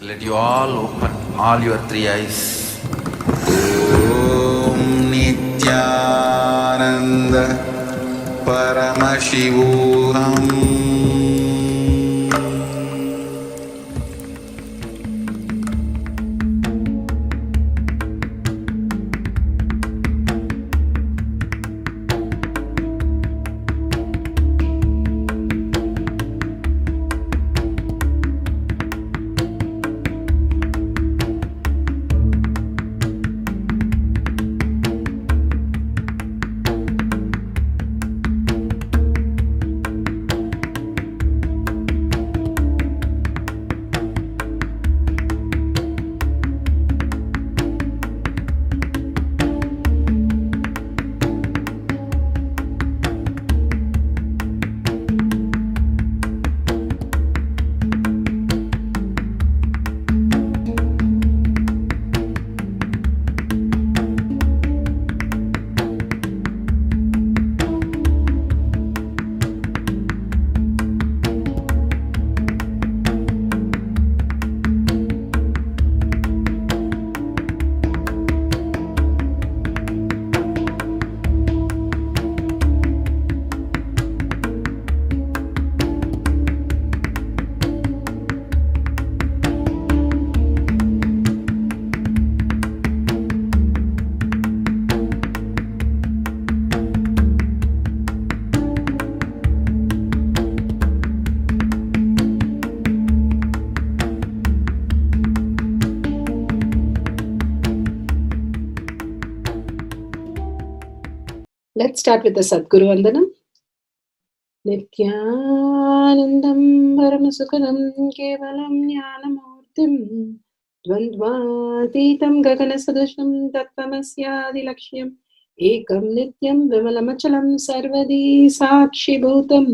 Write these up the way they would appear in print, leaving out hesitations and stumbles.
Let you all open all your three eyes. Om Nithyananda Paramashivoham. Let's start with the Sadguru Vandanam. Nithyanandam Paramasukhanam Kevalam Jnanamurtim Dvandvatitam Gaganasadusham Tattvamasyaadilakshya Ekam Nityam Vimalamachalam Sarvadi Sakshi Bhutam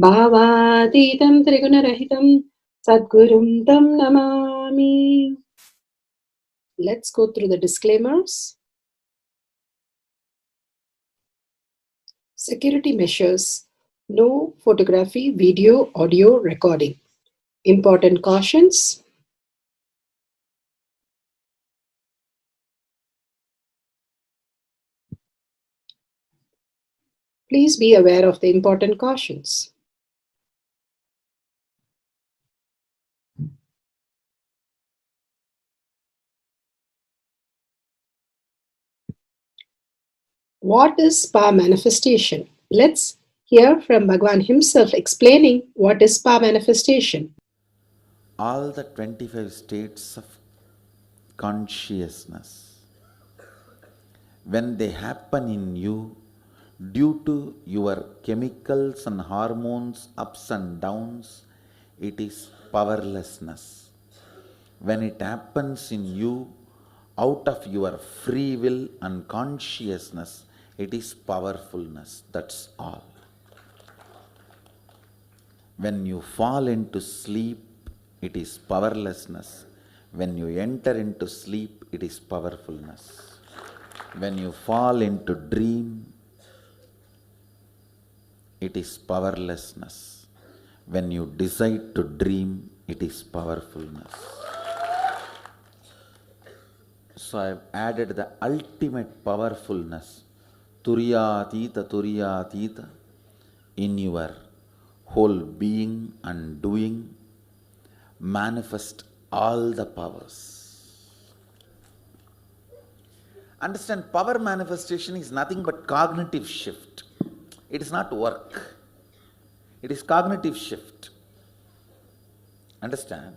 Bhavatitam Trigunarahitam Sadgurum Tam Namami. Let's go through the disclaimers. Security measures. No photography, video, audio recording. Important cautions. Please be aware of the important cautions. What is spa manifestation? Let's hear from Bhagavan himself explaining what is spa manifestation. All the 25 states of consciousness, when they happen in you due to your chemicals and hormones ups and downs, it is powerlessness. When it happens in you out of your free will and consciousness, it is powerfulness. That's all. When you fall into sleep, it is powerlessness. When you enter into sleep, it is powerfulness. When you fall into dream, it is powerlessness. When you decide to dream, it is powerfulness. So I have added the ultimate powerfulness, Turiyatita, in your whole being and doing. Manifest all the powers. Understand, power manifestation is nothing but cognitive shift. It is not work. It is cognitive shift. Understand?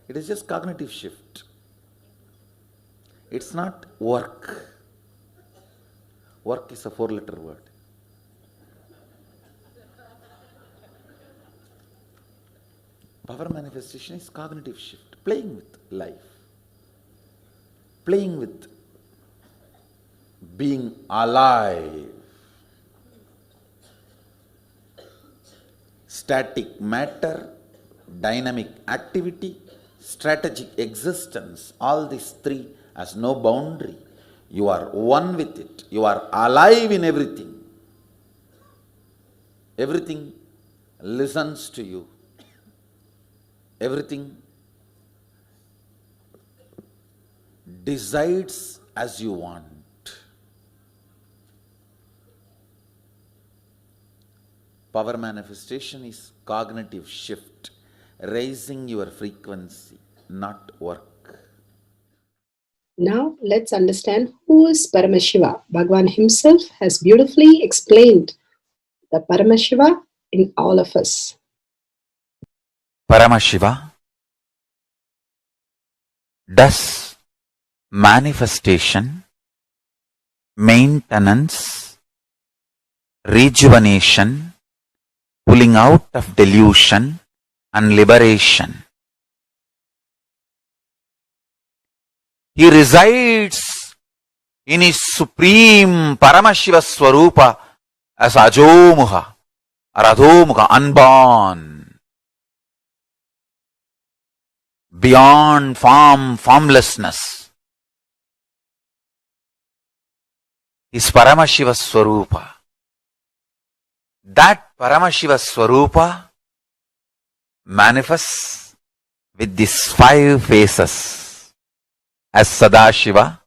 It is just cognitive shift. It's not work. Work is a 4-letter word. Power manifestation is cognitive shift, playing with life, playing with being alive. Static matter, dynamic activity, strategic existence, all these three has no boundary. You are one with it. You are alive in everything. Everything listens to you. Everything decides as you want. Power manifestation is cognitive shift, raising your frequency, not work. Now let's understand who is Paramashiva. Bhagavan himself has beautifully explained the Paramashiva in all of us. Paramashiva does manifestation, maintenance, rejuvenation, pulling out of delusion and liberation. He resides in his supreme Paramashiva Swarupa as Ajomuha or Adhomuha, unborn, beyond form, formlessness. Is Paramashiva Swarupa. That Paramashiva Swarupa manifests with these 5 faces as Sadashiva,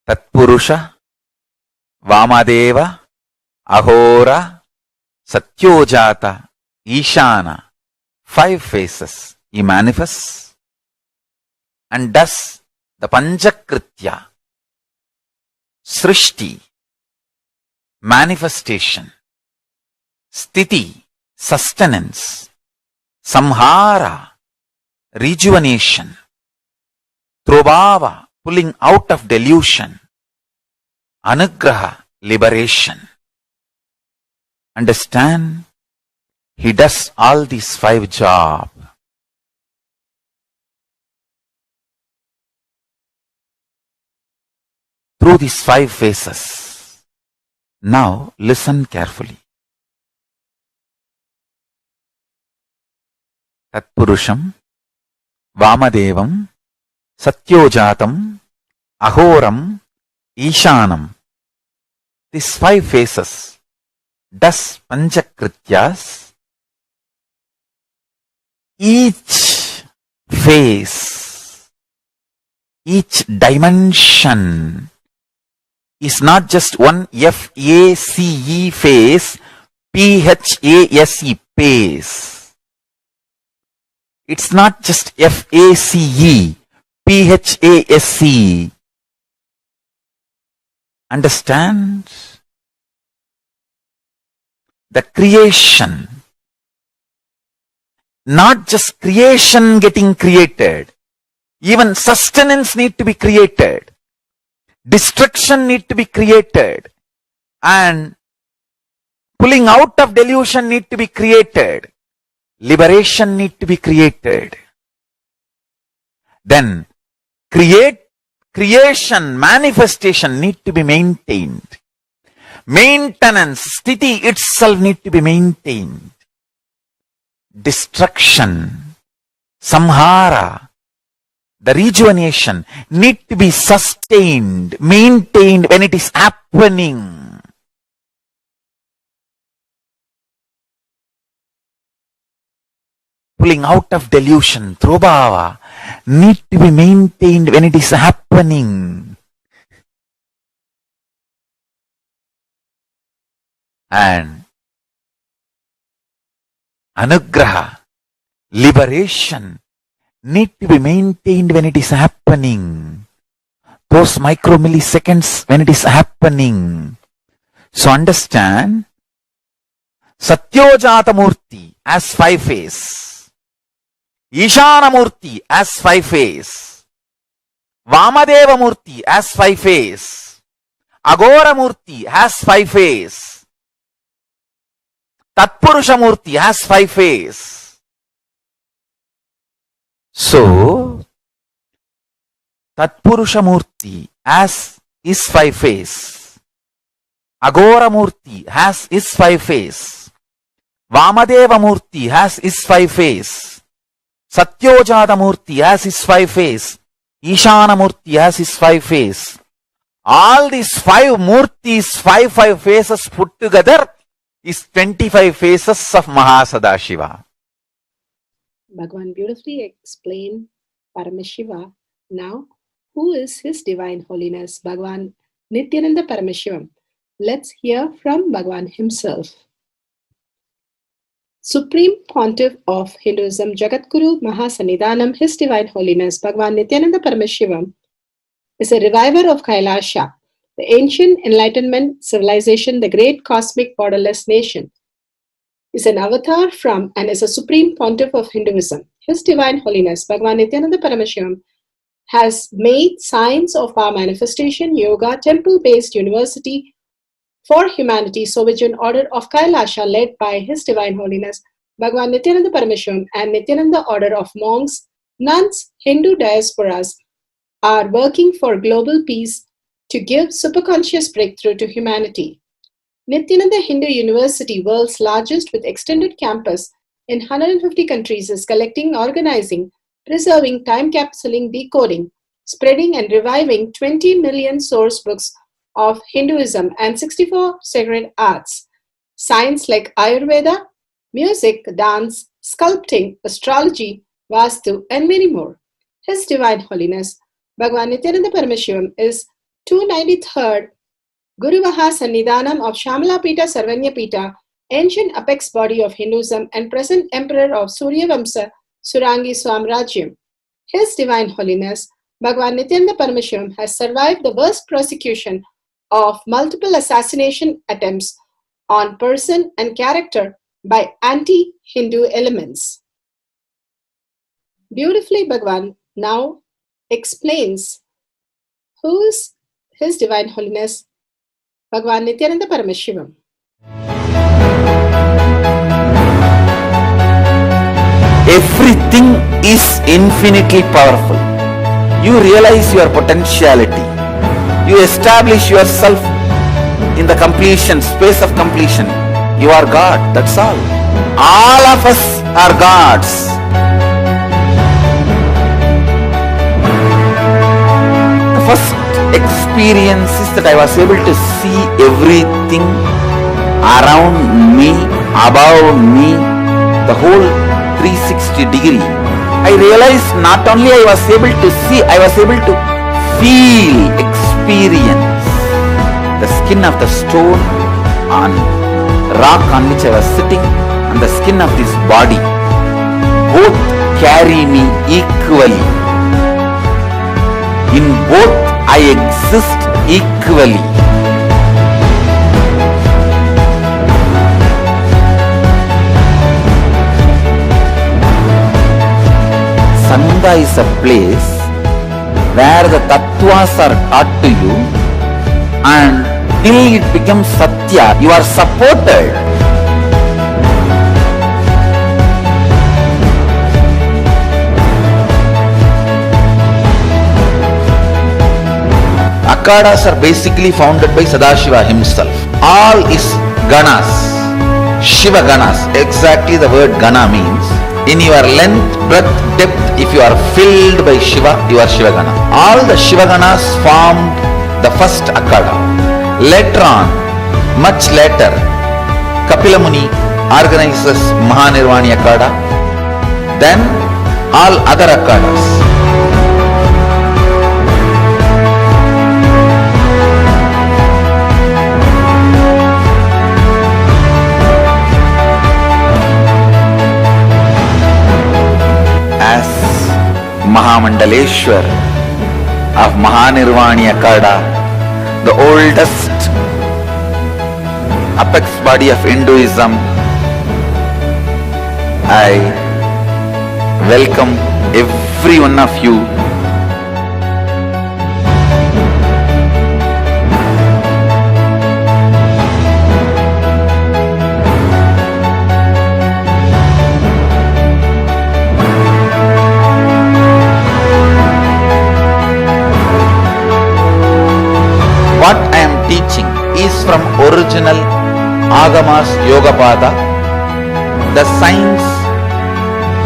Tatpurusha, Vamadeva, Ahora, Satyojata, Ishana. 5 faces he manifests and does the Panchakritya, Srishti, manifestation, Sthiti, sustenance, Samhara, rejuvenation, Trobhava, pulling out of delusion, Anugraha, liberation. Understand? He does all these 5 jobs. Through these 5 phases. Now listen carefully. Tatpurusham, Vamadevam, Satyojatam, Ahoram, Ishanam. These 5 phases does Panchakrityas. Each phase, each dimension is not just one F-A-C-E phase, P-H-A-S-E phase. It's not just F-A-C-E, P-H-A-S-E. Understand? The creation. Not just creation getting created. Even sustenance need to be created. Destruction need to be created. And pulling out of delusion need to be created. Liberation need to be created. Then creation, manifestation need to be maintained. Maintenance, sthiti itself need to be maintained. Destruction, samhara, the rejuvenation need to be sustained, maintained when it is happening. Pulling out of delusion, trobhava, need to be maintained when it is happening. And anugraha, liberation, need to be maintained when it is happening. Those micromilliseconds when it is happening. So understand, Satyojata Murti as 5 phase, Ishana Murti as 5 phase, Vamadeva Murti as 5 phase, Agora Murti has 5 phase, Tatpurusha Murti has 5 phase. So, Tatpurusha Murti as is 5 phase, Agora Murti has is 5 phase, Vamadeva Murti has is 5 phase, Satyojata Murti has his 5 phase, Ishana Murti has his 5 phase. All these 5 Murtis, 5 phases put together is 25 phases of Mahasadashiva. Bhagavan beautifully explained Paramashiva. Now, who is His Divine Holiness Bhagavan Nithyananda Paramashivam? Let's hear from Bhagavan himself. Supreme Pontiff of Hinduism, Jagadguru Mahasannidhanam, His Divine Holiness Bhagavan Nithyananda Paramashivam is a reviver of Kailasha, the ancient enlightenment civilization, the great cosmic borderless nation. Is an avatar from and is a supreme pontiff of Hinduism. His Divine Holiness Bhagavan Nithyananda Paramashivam has made science of our manifestation, yoga, temple-based university for humanity, Sovereign Order of Kailasha, led by His Divine Holiness Bhagavan Nithyananda Paramashivam and Nithyananda Order of Monks, Nuns, Hindu diasporas are working for global peace to give superconscious breakthrough to humanity. Nithyananda Hindu University, world's largest with extended campus in 150 countries, is collecting, organizing, preserving, time capsuling, decoding, spreading and reviving 20 million source books of Hinduism and 64 sacred arts, science like Ayurveda, music, dance, sculpting, astrology, Vastu, and many more. His Divine Holiness Bhagavan Nithyananda Paramashivam is 293rd Guru Mahasannidhanam of Shamalapita Sarvanyapita, ancient apex body of Hinduism and present emperor of Suryavamsa Surangi Swamrajyam. His Divine Holiness Bhagavan Nithyananda Paramashivam has survived the worst persecution of multiple assassination attempts on person and character by anti-Hindu elements. Beautifully, Bhagavan now explains who is His Divine Holiness Bhagavan Nithyananda Paramashivam. Everything is infinitely powerful. You realize your potentiality. You establish yourself in the completion, space of completion. You are God, that's all. All of us are gods. The first experience is that I was able to see everything around me, above me, the whole 360 degree. I realized not only I was able to see, I was able to feel, experience the skin of the stone on rock on which I was sitting and the skin of this body. Both carry me equally. In both I exist equally. Sangha is a place where the tattvas are taught to you, and till it becomes satya, you are supported. Akhadas are basically founded by Sadashiva himself. All is ganas, Shiva ganas. Exactly the word gana means. In your length, breadth, depth, if you are filled by Shiva, you are Shiva gana. All the Shiva ganas formed the first Akhada. Later on, much later, Kapila Muni organizes Mahanirvani Akhada. Then all other Akhadas. As Mahamandaleshwar of Mahanirvani Akhada, the oldest apex body of Hinduism, I welcome every one of you. What I am teaching is from original Agamas Yogapada. The science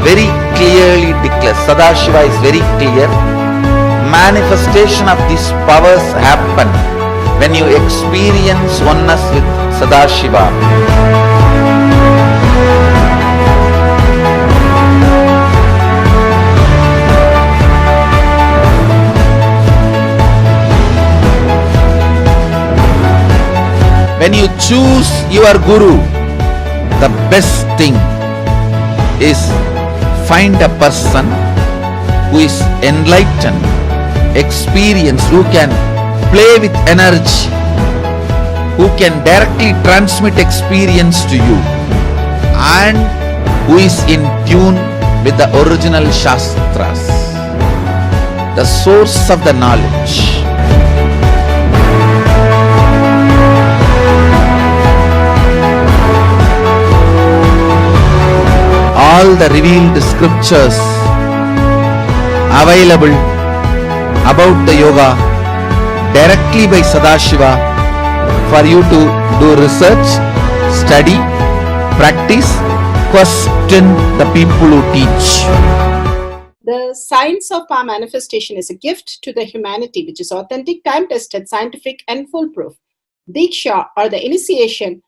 very clearly declares, Sadashiva is very clear, manifestation of these powers happen when you experience oneness with Sadashiva. choose your guru, the best thing is find a person who is enlightened, experienced, who can play with energy, who can directly transmit experience to you, and who is in tune with the original Shastras, the source of the knowledge. All the revealed scriptures available about the yoga directly by Sadashiva for you to do research, study, practice, question the people who teach. The science of power manifestation is a gift to the humanity, which is authentic, time-tested, scientific, and foolproof. Diksha, or the initiation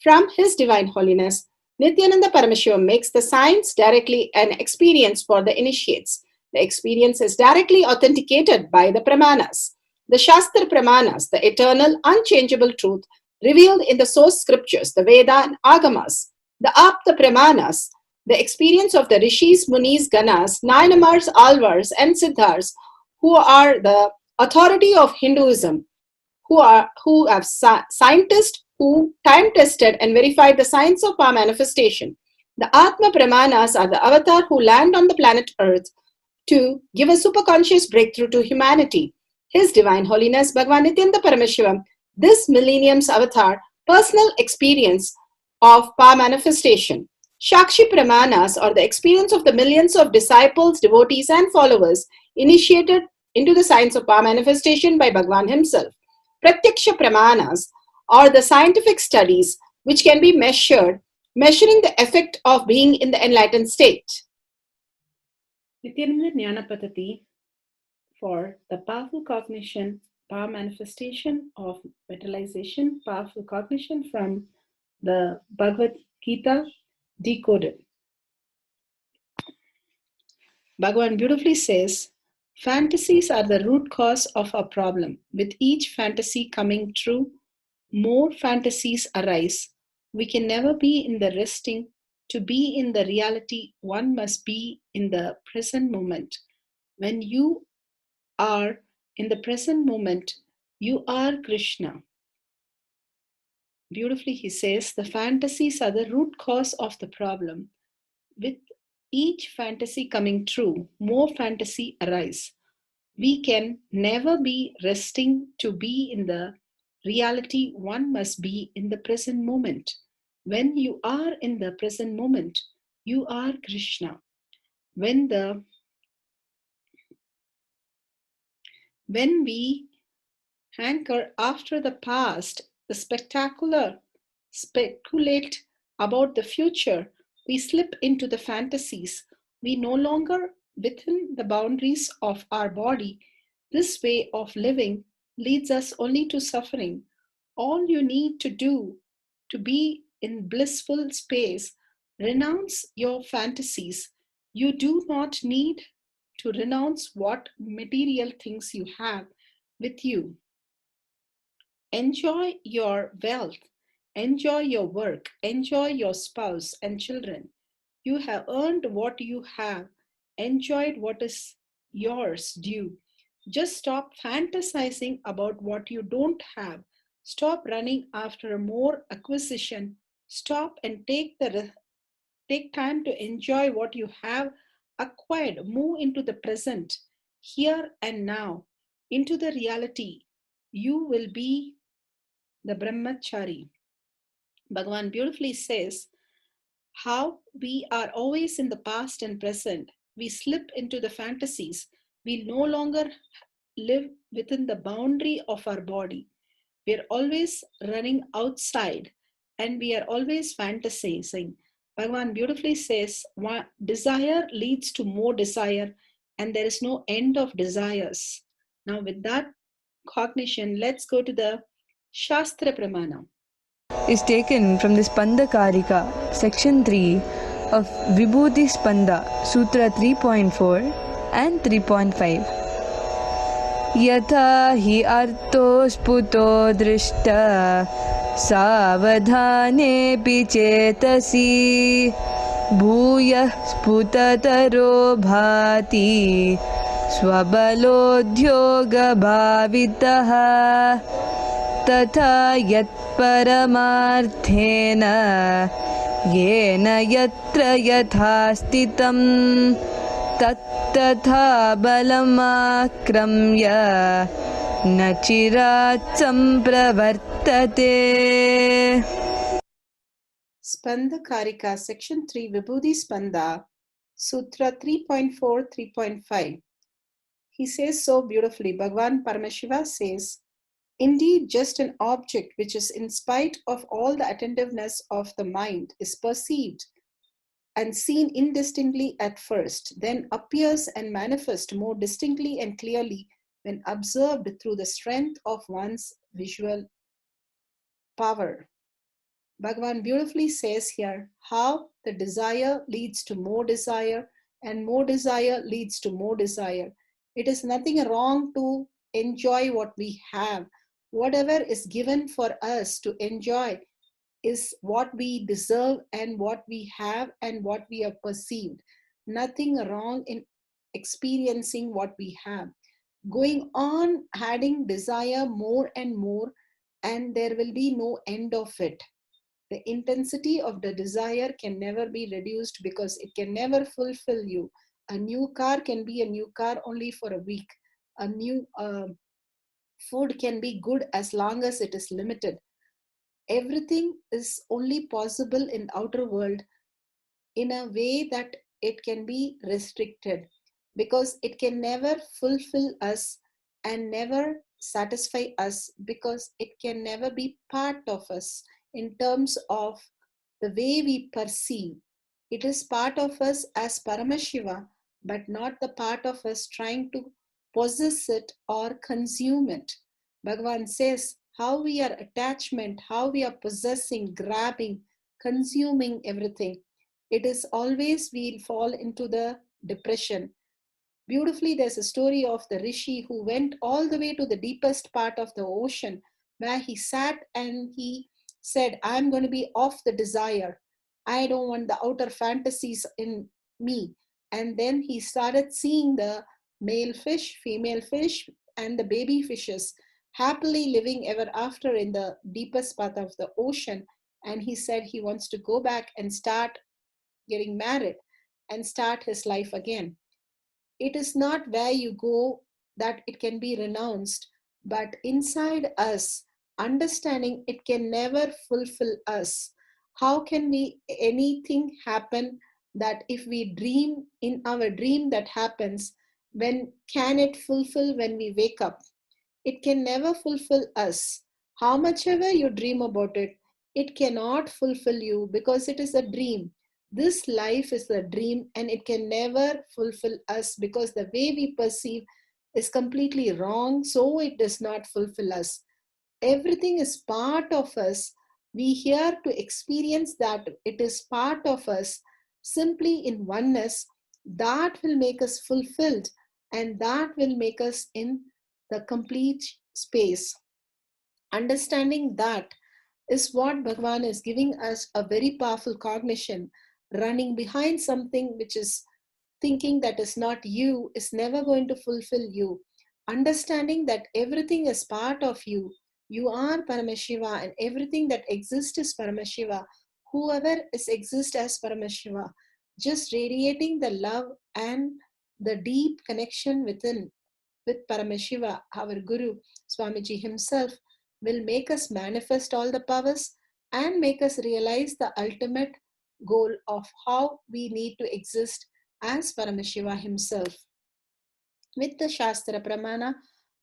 from His Divine Holiness, Nithyananda Paramashiva, makes the science directly an experience for the initiates. The experience is directly authenticated by the Pramanas. The Shastra Pramanas, the eternal, unchangeable truth revealed in the source scriptures, the Veda and Agamas. The Apta Pramanas, the experience of the Rishis, Munis, Ganas, Nayanamars, Alvars, and Siddhars, who are the authority of Hinduism, who have scientists who time-tested and verified the science of power manifestation. The Atma Pramanas are the avatar who land on the planet Earth to give a superconscious breakthrough to humanity. His Divine Holiness Bhagavan Nithyananda Paramashiva, this millennium's avatar, personal experience of power manifestation. Shakshi Pramanas, or the experience of the millions of disciples, devotees, and followers initiated into the science of power manifestation by Bhagavan himself. Prathaksha Pramanas, or the scientific studies which can be measuring the effect of being in the enlightened state. Nithyananda Jnana Paddhati for the powerful cognition, power manifestation of materialization, powerful cognition from the Bhagavad Gita decoded. Bhagavan beautifully says, fantasies are the root cause of our problem. With each fantasy coming true, more fantasies arise. We can never be in the resting. To be in the reality, one must be in the present moment. When you are in the present moment, you are Krishna. Beautifully, he says, the fantasies are the root cause of the problem. With each fantasy coming true, more fantasy arise. We can never be resting. To be in the reality, one must be in the present moment. When you are in the present moment, you are Krishna. When we hanker after the past, the speculate about the future, we slip into the fantasies. We no longer within the boundaries of our body. This way of living leads us only to suffering. All you need to do to be in blissful space, renounce your fantasies. You do not need to renounce what material things you have with you. Enjoy your wealth, enjoy your work, enjoy your spouse and children. You have earned what you have, enjoyed what is yours due. Just stop fantasizing about what you don't have. Stop running after more acquisition. Stop and take time to enjoy what you have acquired. Move into the present, here and now, into the reality. You will be the brahmachari. Bhagavan beautifully says how we are always in the past and present. We slip into the fantasies. We no longer live within the boundary of our body. We are always running outside and we are always fantasizing. Bhagavan beautifully says, desire leads to more desire and there is no end of desires. Now with that cognition, let's go to the Shastra Pramana. Is taken from the Spanda Karika, section 3 of Vibhuti Spanda, Sutra 3.4 and 3.5. Yatha hi arto sputo drishta सावधानेऽपि चेतसि भूयः स्फुटतरो भाति स्वबलोद्योगभावितः तथा यत्परमार्थेन येन यत्र यथा स्थितं तत्तथा बलमाक्रम्य न चिरात् सम्प्रवर्तते. Spanda Karika, Section 3, Vibhuti Spanda, Sutra 3.4, 3.5. He says so beautifully. Bhagavan Paramashiva says, indeed, just an object which is in spite of all the attentiveness of the mind is perceived and seen indistinctly at first, then appears and manifests more distinctly and clearly when observed through the strength of one's visual power. Bhagavan beautifully says here how the desire leads to more desire and more desire leads to more desire. It is nothing wrong to enjoy what we have. Whatever is given for us to enjoy is what we deserve and what we have and what we have perceived. Nothing wrong in experiencing what we have. Going on adding desire more and more, and there will be no end of it. The intensity of the desire can never be reduced because it can never fulfill you. A new car can be a new car only for a week. A new food can be good as long as it is limited. Everything is only possible in outer world in a way that it can be restricted because it can never fulfill us and never satisfy us because it can never be part of us in terms of the way we perceive. It is part of us as Paramashiva, but not the part of us trying to possess it or consume it. Bhagavan says how we are attachment, how we are possessing, grabbing, consuming everything. It is always we'll fall into the depression. Beautifully, there's a story of the Rishi who went all the way to the deepest part of the ocean where he sat and he said, I'm going to be off the desire. I don't want the outer fantasies in me. And then he started seeing the male fish, female fish, and the baby fishes happily living ever after in the deepest part of the ocean. And he said he wants to go back and start getting married and start his life again. It is not where you go that it can be renounced, but inside us, understanding it can never fulfill us. How can we anything happen that if we dream in our dream that happens, when can it fulfill when we wake up? It can never fulfill us. How much ever you dream about it, it cannot fulfill you because it is a dream. This life is a dream and it can never fulfill us because the way we perceive is completely wrong, so it does not fulfill us. Everything is part of us. We here to experience that it is part of us simply in oneness. That will make us fulfilled and that will make us in the complete space. Understanding that is what Bhagavan is giving us a very powerful cognition. Running behind something which is thinking that is not you is never going to fulfill you. Understanding that everything is part of you. You are Paramashiva and everything that exists is Paramashiva. Whoever is exists as Paramashiva, just radiating the love and the deep connection within with Paramashiva, our Guru, Swamiji himself, will make us manifest all the powers and make us realize the ultimate goal of how we need to exist as Paramashiva himself. With the Shastra Pramana,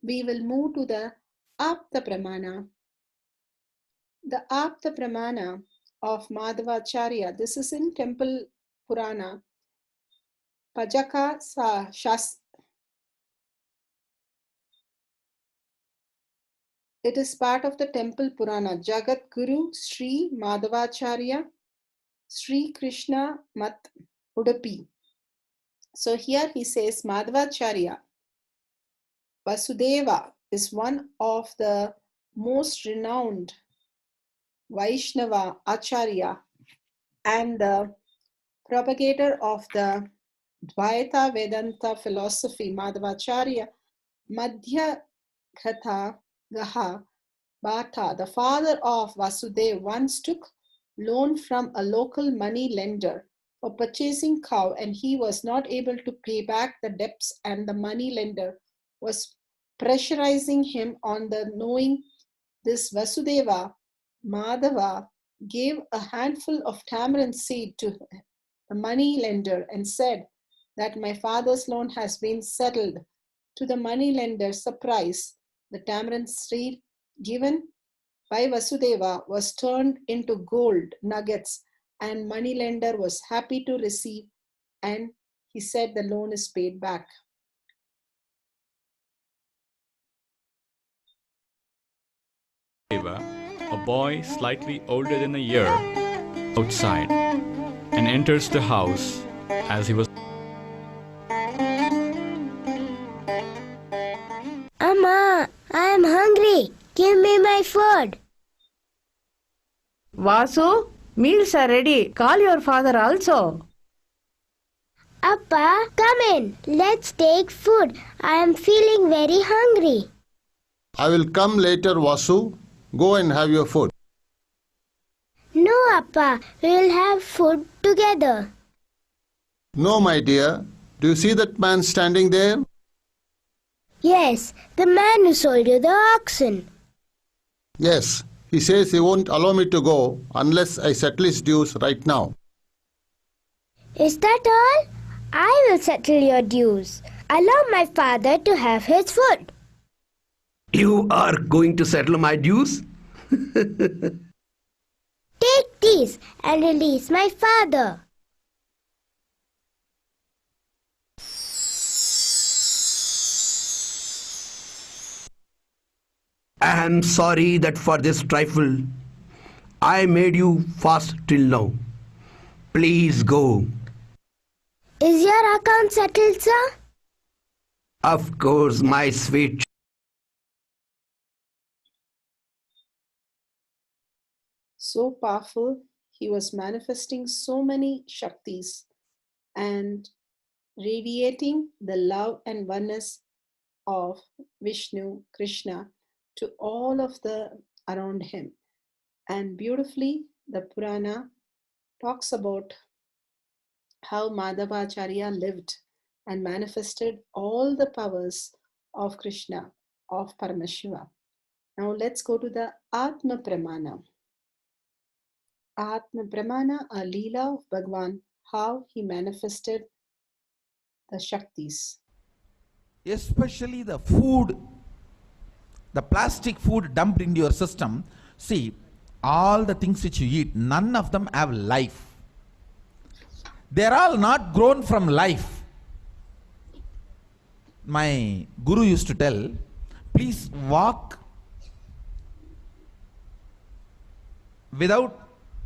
we will move to the Apta Pramana. The Apta Pramana of Madhvacharya, this is in Temple Purana, Pajaka Shastra. It is part of the Temple Purana. Jagat Guru Sri Madhvacharya, Sri Krishna Mat Udupi. So here he says Madhvacharya, Vasudeva is one of the most renowned Vaishnava Acharya and the propagator of the Dvaita Vedanta philosophy, Madhvacharya, Madhyagata Gaha Bhatha, the father of Vasudev, once took loan from a local money lender for purchasing cow, and he was not able to pay back the debts, and the money lender was pressurizing him on the knowing this. Vasudeva Madhava gave a handful of tamarind seed to the money lender and said that my father's loan has been settled. To the money lender's surprise, the tamarind seed given by Vasudeva was turned into gold nuggets, and moneylender was happy to receive, and he said the loan is paid back. A boy slightly older than a year outside and enters the house as he was. Amma, I am hungry. Give me my food. Vasu, meals are ready. Call your father also. Appa, come in. Let's take food. I am feeling very hungry. I will come later, Vasu. Go and have your food. No, Appa. We will have food together. No, my dear. Do you see that man standing there? Yes, the man who sold you the oxen. Yes. He says he won't allow me to go unless I settle his dues right now. Is that all? I will settle your dues. Allow my father to have his food. You are going to settle my dues? Take these and release my father. I am sorry that for this trifle I made you fast till now. Please go. Is your account settled, sir? Of course, my sweet. So powerful, he was manifesting so many Shaktis and radiating the love and oneness of Vishnu, Krishna, to all of the around him. And beautifully, the Purana talks about how Madhvacharya lived and manifested all the powers of Krishna, of Paramashiva. Now let's go to the Atma Pramana. Atma Pramana, a Leela of Bhagwan, how he manifested the Shaktis. Especially the food, the plastic food dumped into your system. See, all the things which you eat, none of them have life. They are all not grown from life. My guru used to tell, please walk without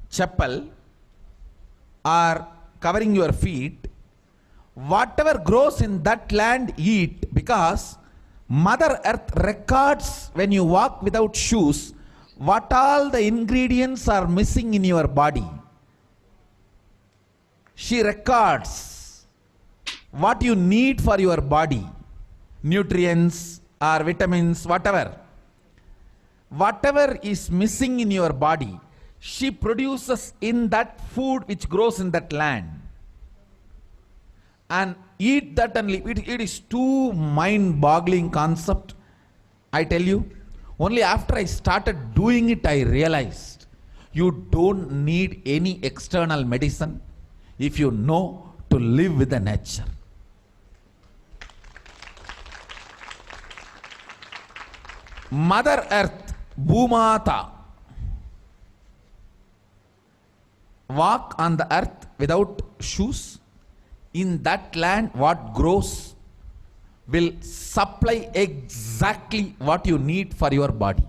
chappal or covering your feet. Whatever grows in that land, eat, because Mother Earth records when you walk without shoes what all the ingredients are missing in your body. She records what you need for your body, nutrients or vitamins, whatever. Whatever is missing in your body, she produces in that food which grows in that land. And eat that and live. It is too mind-boggling concept. I tell you, only after I started doing it, I realized you don't need any external medicine if you know to live with the nature. Mother Earth, Bhumata, walk on the earth without shoes. In that land, what grows will supply exactly what you need for your body.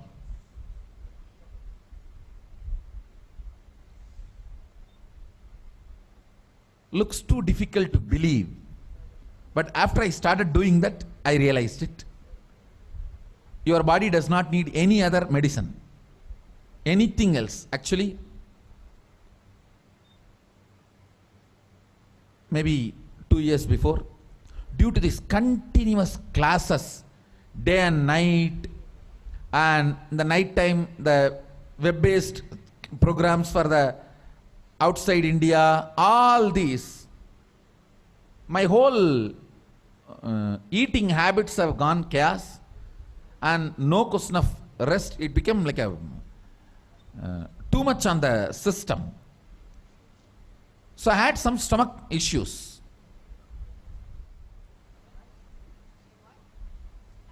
Looks too difficult to believe, but after I started doing that, I realized it. Your body does not need any other medicine, anything else. Actually, maybe 2 years before, due to these continuous classes, day and night, and in the night time, the web-based programs for the outside India, all these, my whole eating habits have gone chaos, and no question of rest. It became like a too much on the system. So I had some stomach issues.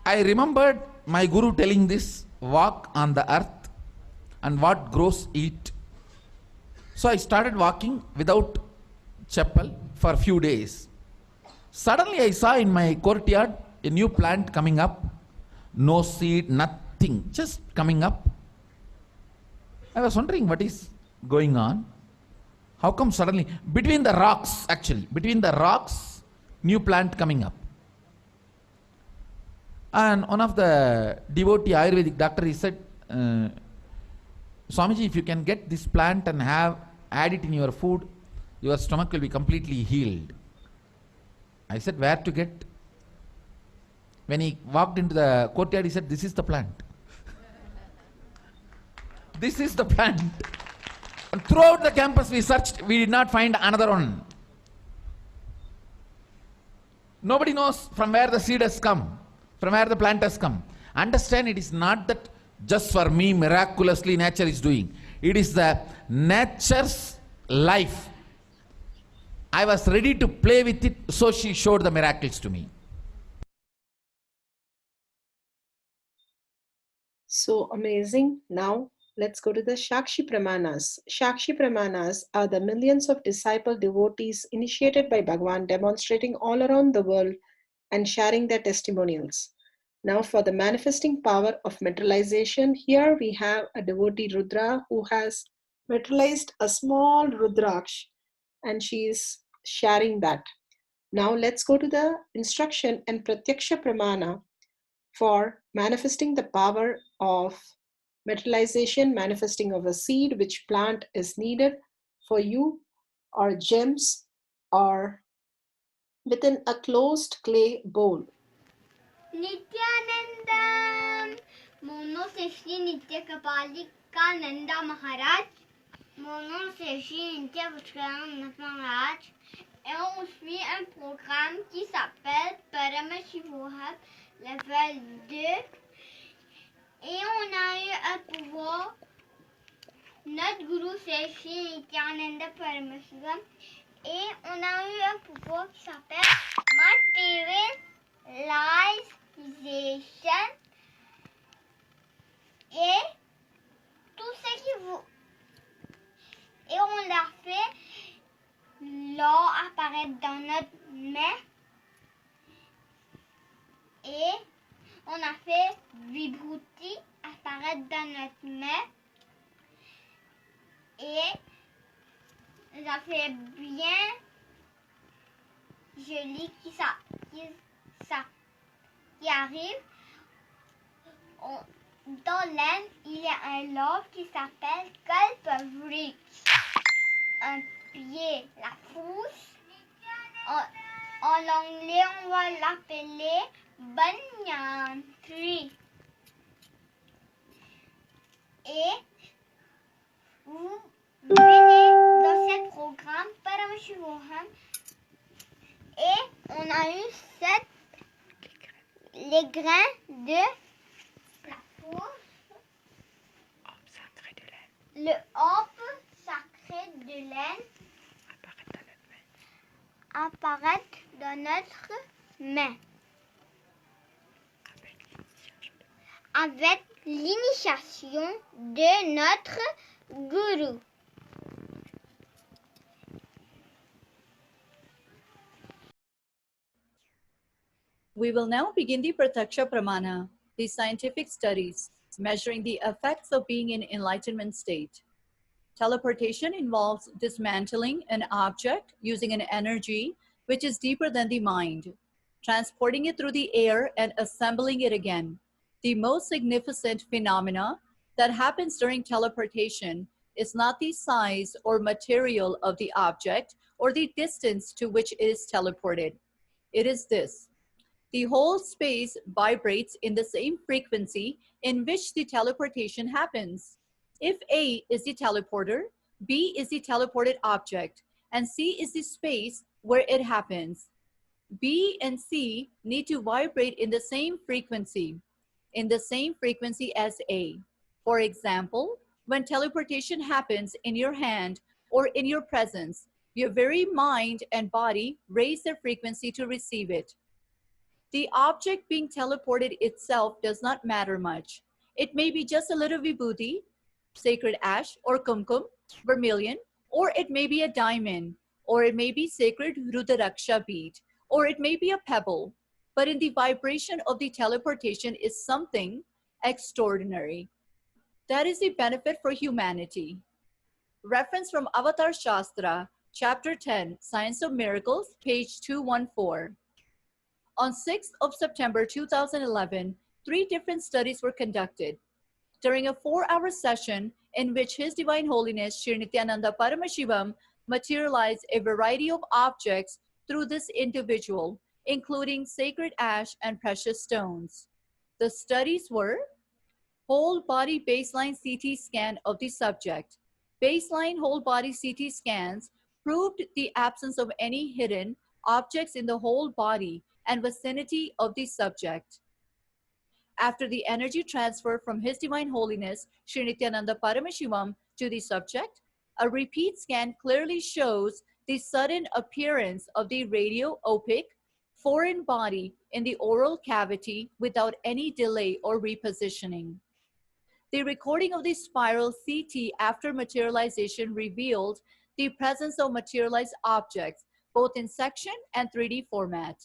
I remembered my guru telling this, walk on the earth and what grows eat. So I started walking without chappal for a few days. Suddenly I saw in my courtyard a new plant coming up, no seed, nothing, just coming up. I was wondering what is going on. How come suddenly, between the rocks actually, between the rocks, new plant coming up. And one of the devotee Ayurvedic doctor, he said, Swamiji, if you can get this plant and add it in your food, your stomach will be completely healed. I said, where to get? When he walked into the courtyard, he said, this is the plant. This is the plant. And throughout the campus we searched, we did not find another one. Nobody knows from where the seed has come, from where the plant has come. Understand, it is not that just for me miraculously nature is doing. It is the nature's life. I was ready to play with it, so she showed the miracles to me. So amazing. Now let's go to the Shakshi Pramanas. Shakshi Pramanas are the millions of disciple devotees initiated by Bhagavan, demonstrating all around the world and sharing their testimonials. Now for the manifesting power of materialization, here we have a devotee Rudra who has materialized a small Rudraksh and she is sharing that. Now let's go to the instruction and Prathaksha Pramana for manifesting the power of materialization, manifesting of a seed, which plant is needed for you, or gems, or within a closed clay bowl. Nithyananda, Mono Seshi Nitya Kapalika Nanda Maharaj, Mono Seshi Nitya Vachkana Maharaj, et on suit un programme qui s'appelle Paramashiva, level 2, et on a eu à pouvoir notre guru Seshi Nithyananda Paramashiva, et on a eu un pouvoir qui s'appelle Materialization, et tout ce qui vous... Et on l'a fait, l'or apparaît dans notre main, et on a fait Vibhuti apparaître dans notre main, et ça fait bien joli qui arrive. Dans l'Inde, il y a un arbre qui s'appelle Kalpavriksha. Un pied, la pousse. En anglais, on va l'appeler Banyan Tree. Et vous venez dans ce programme Paramashiva et on a eu les grains de la pousse, le arbre sacré de laine apparaît dans notre main avec l'initiation de notre guru. We will now begin the Prathaksha Pramana, the scientific studies measuring the effects of being in enlightenment state. Teleportation involves dismantling an object using an energy which is deeper than the mind, transporting it through the air and assembling it again. The most significant phenomena that happens during teleportation is not the size or material of the object or the distance to which it is teleported. It is this: the whole space vibrates in the same frequency in which the teleportation happens. If A is the teleporter, B is the teleported object, and C is the space where it happens, B and C need to vibrate in the same frequency as A. For example, when teleportation happens in your hand or in your presence, your very mind and body raise their frequency to receive it. The object being teleported itself does not matter much. It may be just a little vibhuti, sacred ash, or kumkum, vermilion, or it may be a diamond, or it may be sacred Prathaksha bead, or it may be a pebble. But in the vibration of the teleportation is something extraordinary. That is the benefit for humanity. Reference from Avatar Shastra, Chapter 10, Science of Miracles, page 214. On 6th of September 2011, 3 different studies were conducted. During a 4-hour session in which His Divine Holiness Sri Nithyananda Paramashivam materialized a variety of objects through this individual, including sacred ash and precious stones. The studies were: whole body baseline CT scan of the subject. Baseline whole body CT scans proved the absence of any hidden objects in the whole body and vicinity of the subject. After the energy transfer from His Divine Holiness Sri Nithyananda Paramashivam to the subject, a repeat scan clearly shows the sudden appearance of the radio-opaque foreign body in the oral cavity without any delay or repositioning. The recording of the spiral CT after materialization revealed the presence of materialized objects, both in section and 3D format.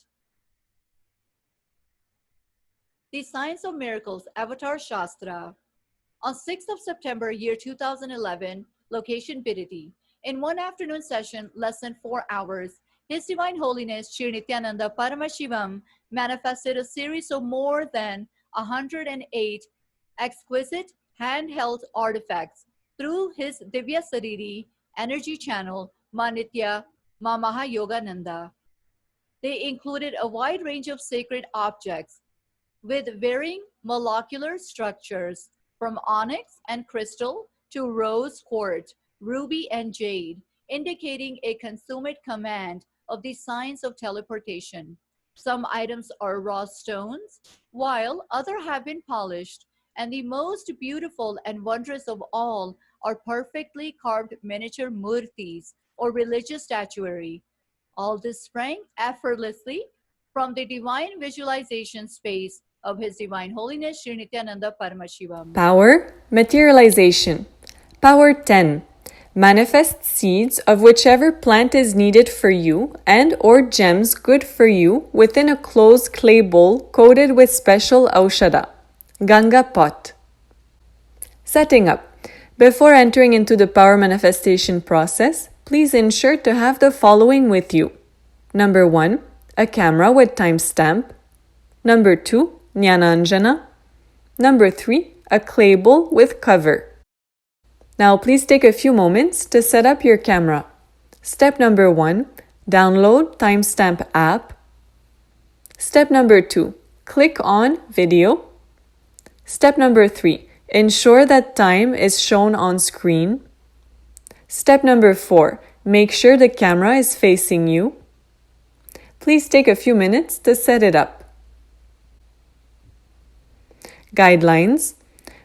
The Science of Miracles, Avatar Shastra. On 6th of September, year 2011, location Paddhati. In one afternoon session, less than 4 hours, His Divine Holiness Sri Nithyananda Paramashivam manifested a series of more than 108 exquisite handheld artifacts through his Divya Sariri energy channel, Manitya Mahayogananda. They included a wide range of sacred objects with varying molecular structures, from onyx and crystal to rose quartz, ruby and jade, indicating a consummate command of the science of teleportation. Some items are raw stones, while others have been polished, and the most beautiful and wondrous of all are perfectly carved miniature murtis, or religious statuary. All this sprang effortlessly from the divine visualization space of His Divine Holiness Sri Nithyananda Paramashivam. Power, materialization. Power 10. Manifest seeds of whichever plant is needed for you and or gems good for you within a closed clay bowl coated with special Aushada. Ganga pot. Setting up. Before entering into the power manifestation process, please ensure to have the following with you. Number 1, a camera with timestamp. Number 2, Jnana. Number 3, a clay bowl with cover. Now please take a few moments to set up your camera. Step number 1, download timestamp app. Step number 2, click on video. Step number 3, ensure that time is shown on screen. Step number 4, make sure the camera is facing you. Please take a few minutes to set it up. Guidelines.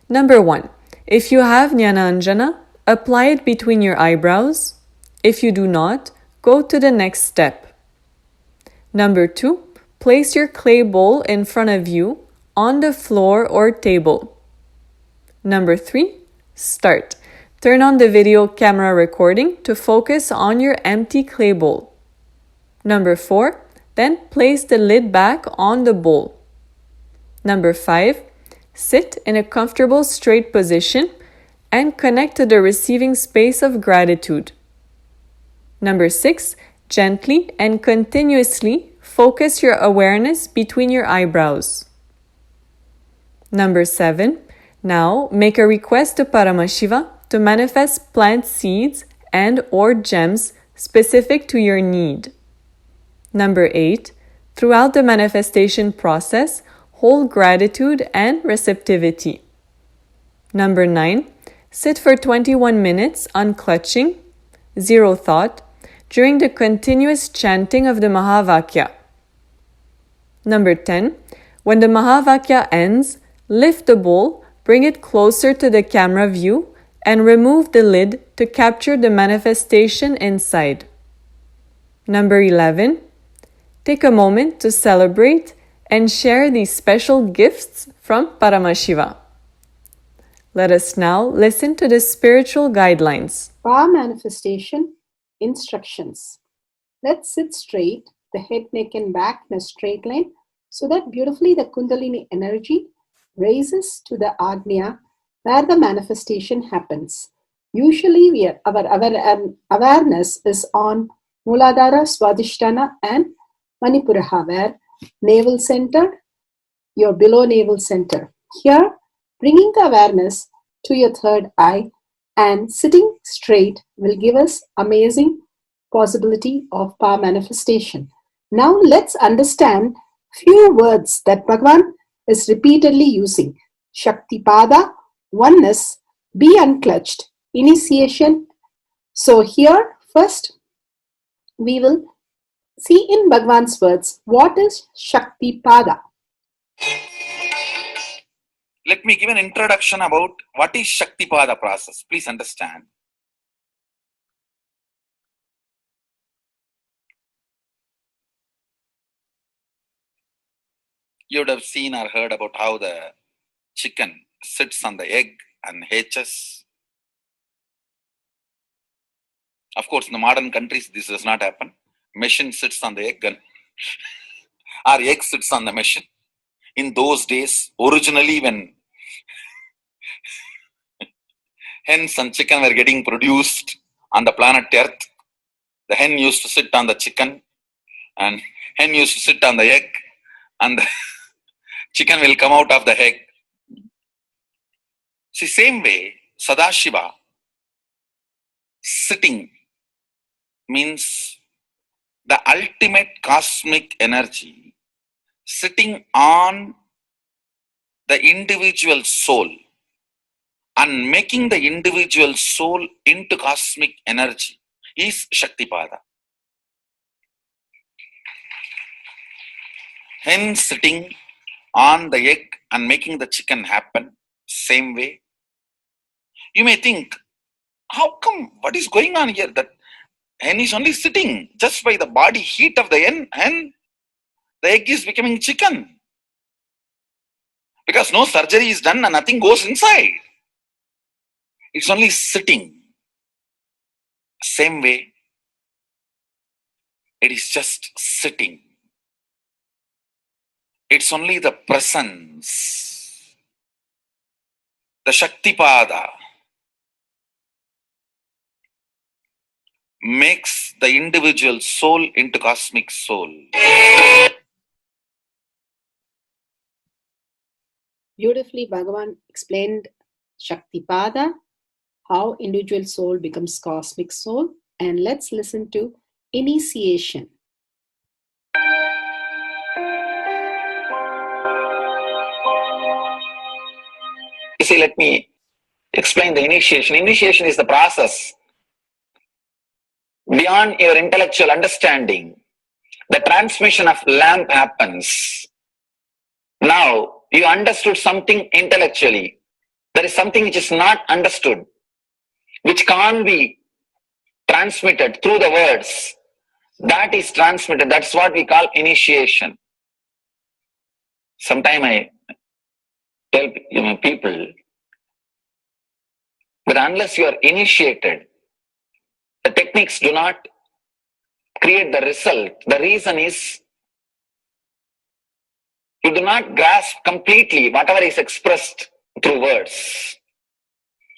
Number 1, if you have Jnana, apply it between your eyebrows. If you do not, go to the next step. Number 2, place your clay bowl in front of you on the floor or table. Number 3, start. Turn on the video camera recording to focus on your empty clay bowl. Number 4, then place the lid back on the bowl. Number 5, sit in a comfortable straight position and connect to the receiving space of gratitude. Number 6, gently and continuously focus your awareness between your eyebrows. Number 7, Now make a request to Paramashiva to manifest plant seeds and or gems specific to your need. Number 8. Throughout the manifestation process, hold gratitude and receptivity. Number 9. Sit for 21 minutes unclutching, zero thought, during the continuous chanting of the Mahavakya. Number 10. When the Mahavakya ends, lift the bowl, bring it closer to the camera view, and remove the lid to capture the manifestation inside. Number 11. Take a moment to celebrate and share these special gifts from Paramashiva. Let us now listen to the spiritual guidelines. Power manifestation instructions. Let's sit straight, the head, neck, and back in a straight line, so that beautifully the Kundalini energy raises to the Agnya where the manifestation happens. Usually our awareness is on Muladhara, Swadhisthana, and Manipuraha, where navel center, your below navel center. Here, bringing the awareness to your third eye and sitting straight will give us amazing possibility of power manifestation. Now let's understand few words that Bhagavan is repeatedly using. Shakti Pada, oneness, be unclutched, initiation. So here first we will see in Bhagavan's words what is Shakti Pada. Let me give an introduction about what is Shaktipada process. Please understand. You would have seen or heard about how the chicken sits on the egg and hatches. Of course, in the modern countries, this does not happen. Machine sits on the egg and our egg sits on the machine. In those days, originally when hens and chicken were getting produced on the planet Earth, the hen used to sit on the chicken and hen used to sit on the egg, and the chicken will come out of the egg. See, same way, Sadashiva, sitting means the ultimate cosmic energy sitting on the individual soul and making the individual soul into cosmic energy is Shaktipada. Hence, sitting on the egg and making the chicken happen, same way. You may think, how come, what is going on here? That hen is only sitting just by the body heat of the hen, the egg is becoming chicken. Because no surgery is done and nothing goes inside. It's only sitting. Same way, it is just sitting. It's only the presence, the Shaktipada, makes the individual soul into cosmic soul. Beautifully, Bhagavan explained Shaktipada, how individual soul becomes cosmic soul. And let's listen to initiation. You see, let me explain the initiation. Initiation is the process beyond your intellectual understanding. The transmission of lamp happens. Now, you understood something intellectually. There is something which is not understood, which can't be transmitted through the words. That is transmitted. That's what we call initiation. Sometimes I tell people that unless you are initiated, the techniques do not create the result. The reason is you do not grasp completely whatever is expressed through words.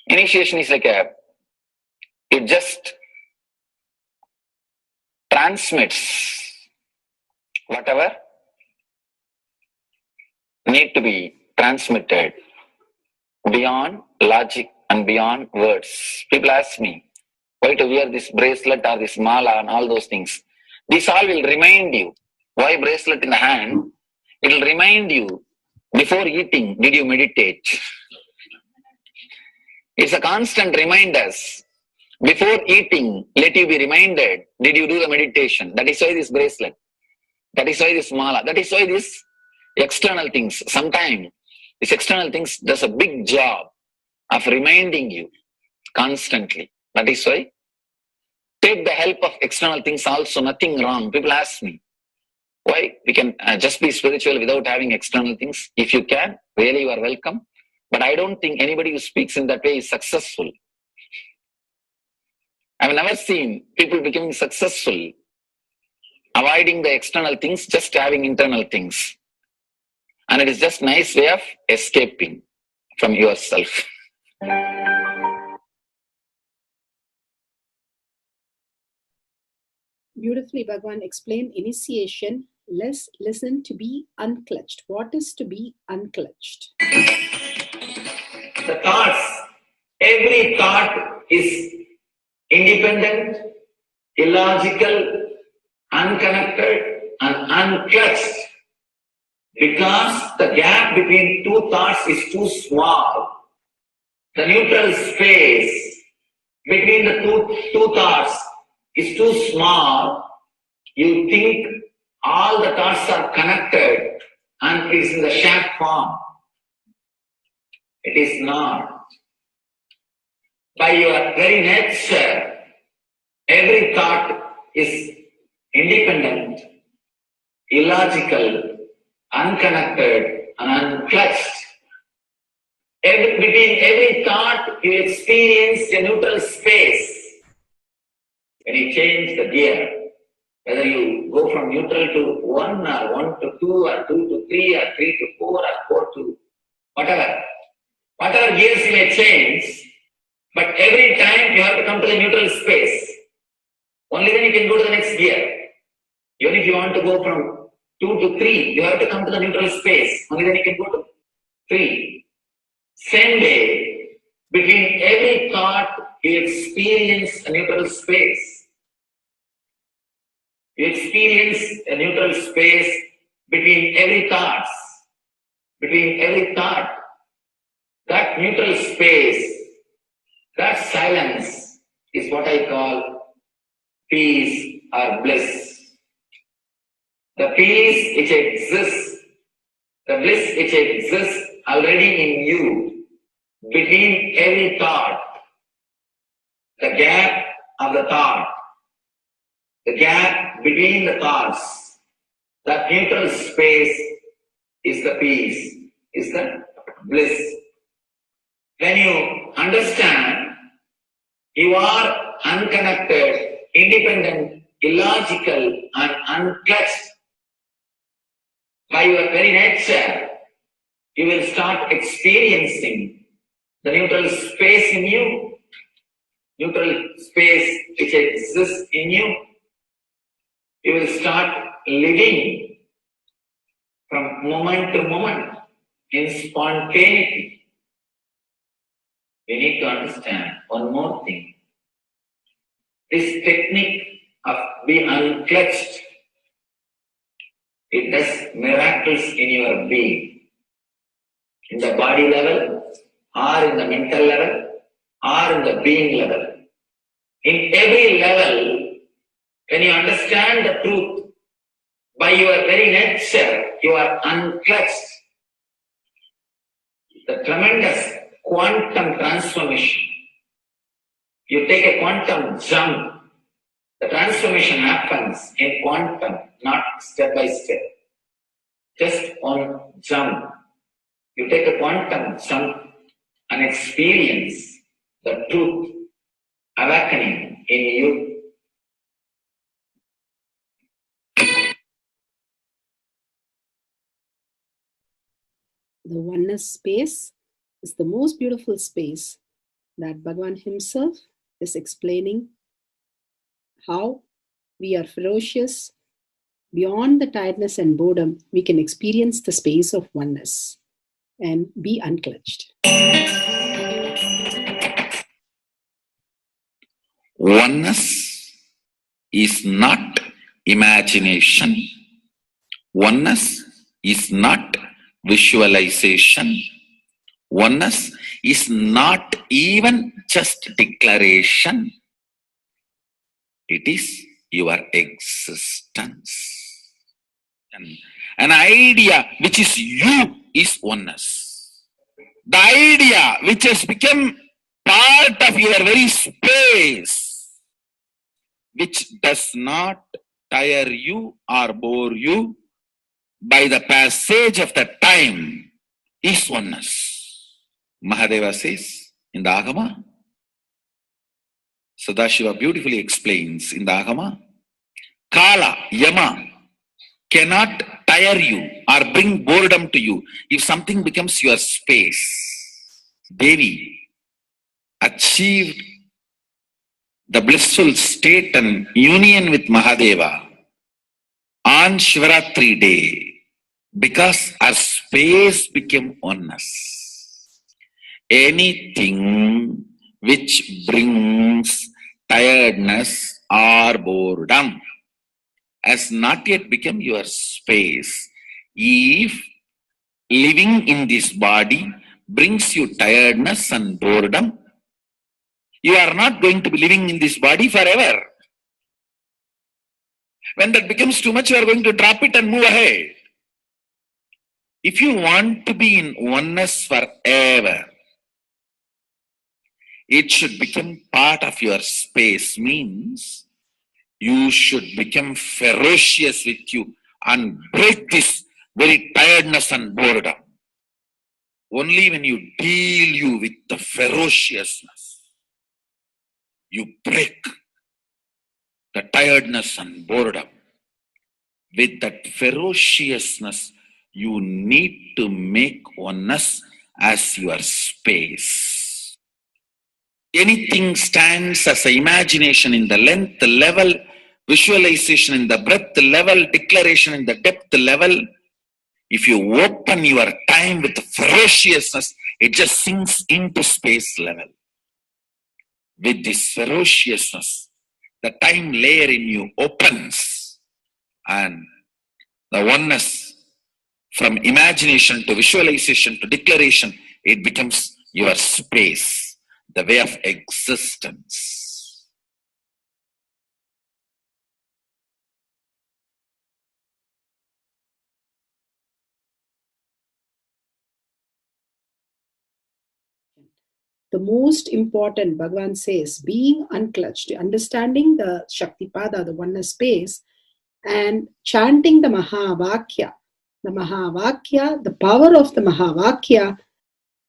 Initiation is like it just transmits whatever need to be transmitted. beyond logic and beyond words. People ask me, why to wear this bracelet or this mala and all those things. This all will remind you. Why bracelet in the hand? It will remind you, before eating, did you meditate? It's a constant reminder. Before eating, let you be reminded, did you do the meditation? That is why this bracelet. That is why this mala. That is why this external things. Sometimes these external things does a big job of reminding you constantly. That is why take the help of external things also, nothing wrong. People ask me, why we can just be spiritual without having external things? If you can, really you are welcome. But I don't think anybody who speaks in that way is successful. I've never seen people becoming successful avoiding the external things, just having internal things. And it is just nice way of escaping from yourself. Beautifully, Bhagavan explained initiation. Let's listen to be unclutched. What is to be unclutched? The thoughts, every thought is independent, illogical, unconnected, and unclutched. Because the gap between two thoughts is too small. The neutral space between the two thoughts is too small. You think all the thoughts are connected and it is in the shape form. It is not. By your very nature, every thought is independent, illogical, unconnected, and unclutched. Between every thought, you experience a neutral space. When you change the gear, whether you go from neutral to 1 or 1 to 2 or 2 to 3 or 3 to 4 or 4 to whatever gears you may change, but every time you have to come to the neutral space. Only then you can go to the next gear. Even if you want to go from 2 to 3, you have to come to the neutral space. Only then you can go to 3. Same way, between every thought, you experience a neutral space. You experience a neutral space between every thought. Between every thought. That neutral space, that silence is what I call peace or bliss. The peace which exists, the bliss which exists already in you, between every thought, the gap of the thought, the gap between the thoughts, that neutral space is the peace, is the bliss. When you understand you are unconnected, independent, illogical, and unclutched, by your very nature, you will start experiencing the neutral space in you, neutral space which exists in you. You will start living from moment to moment in spontaneity. We need to understand one more thing. This technique of being unclutched, it does miracles in your being. In the body level, or in the mental level, or in the being level. In every level, when you understand the truth, by your very nature, you are unclutched. The tremendous quantum transformation. You take a quantum jump. The transformation happens in quantum, not step by step. Just one jump. You take a quantum jump and experience the truth awakening in you. The oneness space is the most beautiful space that Bhagavan himself is explaining how we are ferocious. Beyond the tiredness and boredom, we can experience the space of oneness. and be unclutched. Oneness is not imagination. Oneness is not visualization. Oneness is not even just declaration. It is your existence. An idea which is you is oneness. The idea which has become part of your very space, which does not tire you or bore you by the passage of the time, is oneness. Mahadeva says in the Agama, Sadashiva beautifully explains in the Agama, Kala, Yama cannot tire you or bring boredom to you if something becomes your space. Devi achieved the blissful state and union with Mahadeva on Shivaratri day because our space became oneness. Anything which brings tiredness or boredom has not yet become your space. If living in this body brings you tiredness and boredom, you are not going to be living in this body forever. When that becomes too much, you are going to drop it and move ahead. If you want to be in oneness forever, it should become part of your space, means you should become ferocious with you and break this very tiredness and boredom. Only when you deal you with the ferociousness, you break the tiredness and boredom. With that ferociousness, you need to make oneness as your space. Anything stands as an imagination in the length level, visualization in the breadth level, declaration in the depth level. If you open your time with ferociousness, it just sinks into space level. With this ferociousness, the time layer in you opens, and the oneness from imagination to visualization to declaration, it becomes your space, the way of existence. The most important, Bhagavan says, being unclutched, understanding the Shaktipada, the oneness space, and chanting the Mahavakya. The Mahavakya, the power of the Mahavakya,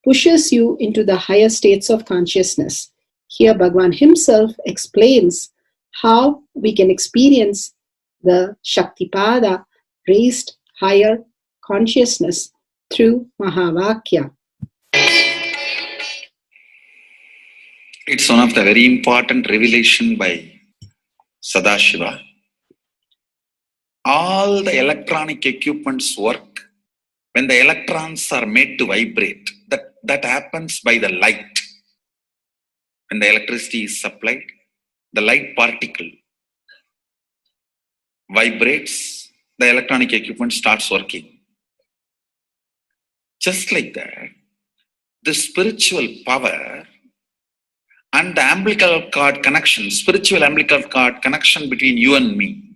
pushes you into the higher states of consciousness. Here Bhagavan himself explains how we can experience the Shaktipada, raised higher consciousness through Mahavakya. It's one of the very important revelation by Sadashiva. All the electronic equipments work when the electrons are made to vibrate. That happens by the light. When the electricity is supplied, the light particle vibrates, the electronic equipment starts working. Just like that, the spiritual power and the umbilical cord connection, spiritual umbilical cord connection between you and me,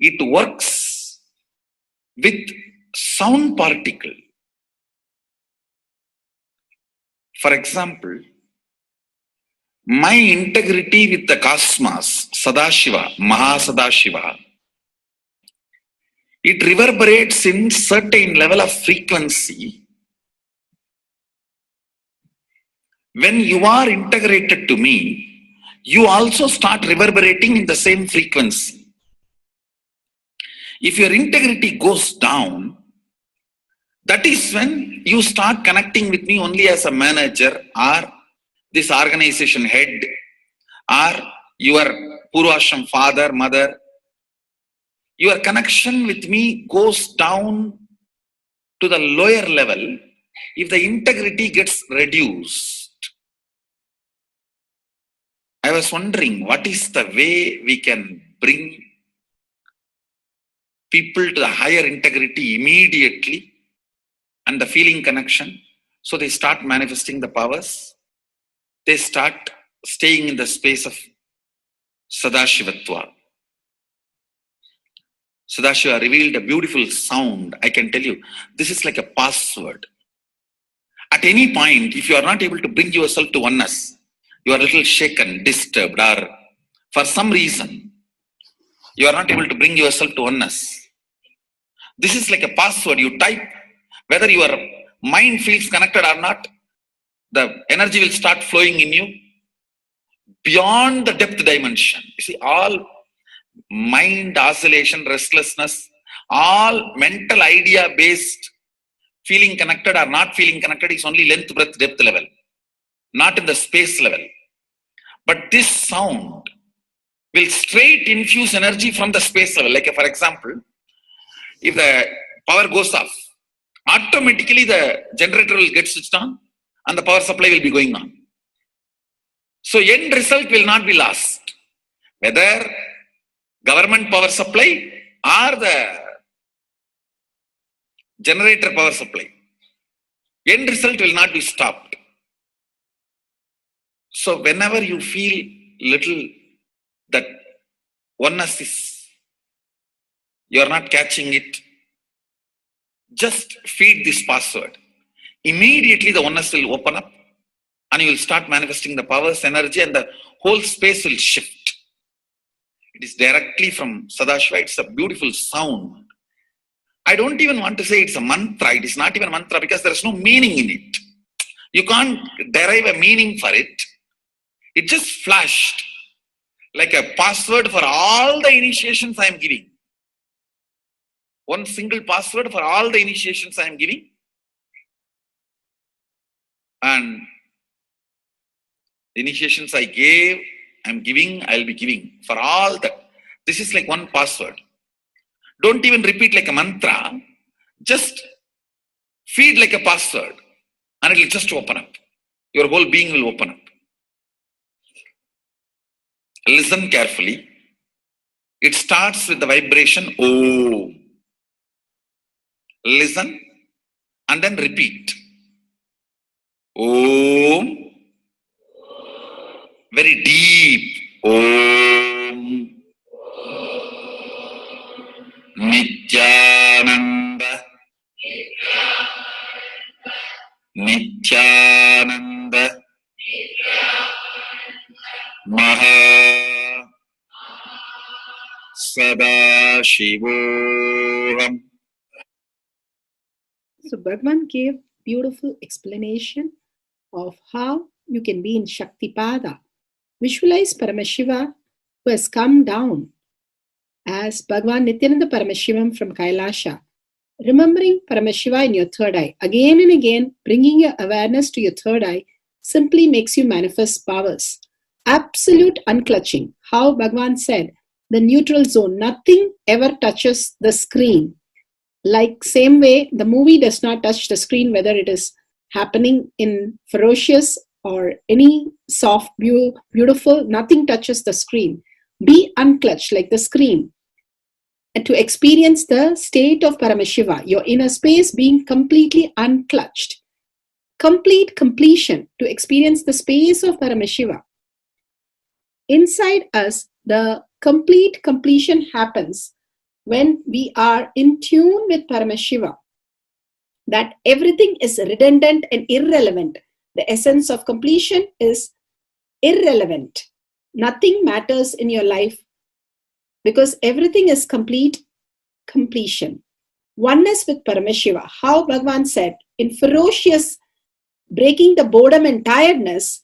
it works with sound particle. For example, my integrity with the cosmos, Sadashiva, Mahasadashiva, it reverberates in certain level of frequency. When you are integrated to me, you also start reverberating in the same frequency. If your integrity goes down, that is when you start connecting with me only as a manager or this organization head or your Purvashram father, mother. Your connection with me goes down to the lower level if the integrity gets reduced, I was wondering what is the way we can bring people to the higher integrity immediately and the feeling connection. So they start manifesting the powers. They start staying in the space of Sadashivatva. Sadashiva revealed a beautiful sound. I can tell you, this is like a password. At any point, if you are not able to bring yourself to oneness, you are a little shaken, disturbed, or for some reason, you are not able to bring yourself to oneness. This is like a password. You type, whether your mind feels connected or not, the energy will start flowing in you beyond the depth dimension. You see, all mind oscillation, restlessness, all mental idea-based feeling connected or not feeling connected is only length, breadth, depth level, not in the space level. But this sound will straight infuse energy from the space level. Like for example, if the power goes off, automatically the generator will get switched on and the power supply will be going on. So end result will not be lost. Whether government power supply or the generator power supply, end result will not be stopped. So whenever you feel little that oneness is, you are not catching it, just feed this password. Immediately the oneness will open up and you will start manifesting the powers, energy, and the whole space will shift. It is directly from Sadashiva. It's a beautiful sound. I don't even want to say it's a mantra. It is not even a mantra because there is no meaning in it. You can't derive a meaning for it. It just flashed like a password for all the initiations I am giving. One single password for all the initiations I am giving. And the initiations I gave, I am giving, I will be giving. For all that. This is like one password. Don't even repeat like a mantra. Just feed like a password. And it will just open up. Your whole being will open up. Listen carefully. It starts with the vibration Om. Listen and then repeat. Om. Very deep. Om. Nithyananda. Nithyananda. Maha Sadashivoham. So Bhagavan gave beautiful explanation of how you can be in Shaktipada. Visualize Paramashiva who has come down as Bhagavan Nithyananda Paramashivam from Kailasha. Remembering Paramashiva in your third eye. Again and again, bringing your awareness to your third eye simply makes you manifest powers. Absolute unclutching. How Bhagavan said, the neutral zone. Nothing ever touches the screen. Like same way, the movie does not touch the screen, whether it is happening in ferocious or any soft, beautiful, nothing touches the screen. Be unclutched like the screen. And to experience the state of Paramashiva, your inner space being completely unclutched. Complete completion to experience the space of Paramashiva. Inside us, the complete completion happens when we are in tune with Paramashiva. That everything is redundant and irrelevant. The essence of completion is irrelevant. Nothing matters in your life because everything is complete completion. Oneness with Paramashiva. How Bhagavan said, in ferocious breaking the boredom and tiredness,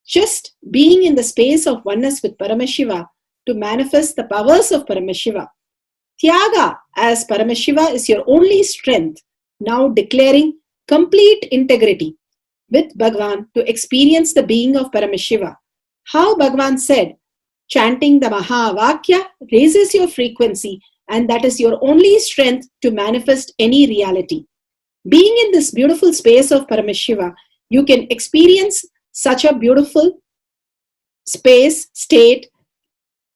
just being in the space of oneness with Paramashiva to manifest the powers of Paramashiva. Tyaga as Paramashiva is your only strength, now declaring complete integrity with Bhagavan to experience the being of Paramashiva. How Bhagavan said, chanting the Mahavakya raises your frequency and that is your only strength to manifest any reality. Being in this beautiful space of Paramashiva, you can experience such a beautiful space, state,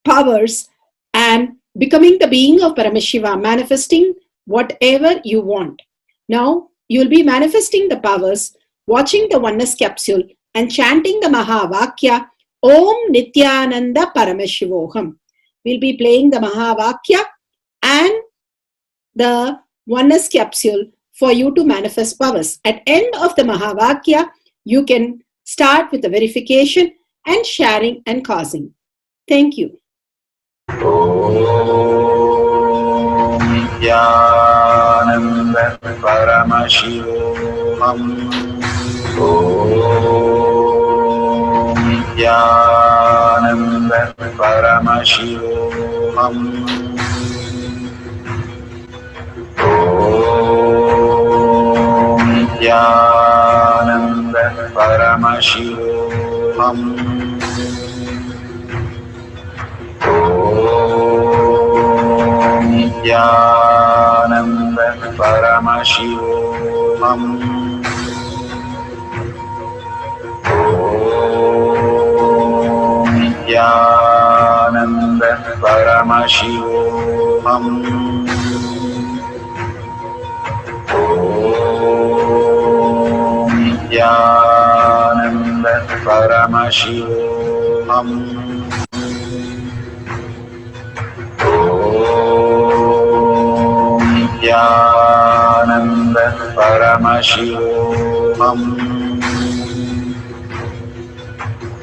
powers, and becoming the being of Paramashiva, manifesting whatever you want. Now, you will be manifesting the powers, watching the oneness capsule, and chanting the Mahavakya, Om Nithyananda Paramashivoham. We'll be playing the Mahavakya and the oneness capsule for you to manifest powers. At end of the Mahavakya, you can start with the verification and sharing and causing. Thank you. Nithyananda Paramashivoham. Om Nithyananda Paramashivoham. Om Nithyananda Paramashivoham. Om Nithyananda Paramashivoham. Om Nithyananda Paramashivoham. Om Nithyananda Paramashivoham. Om Nithyananda Paramashivoham.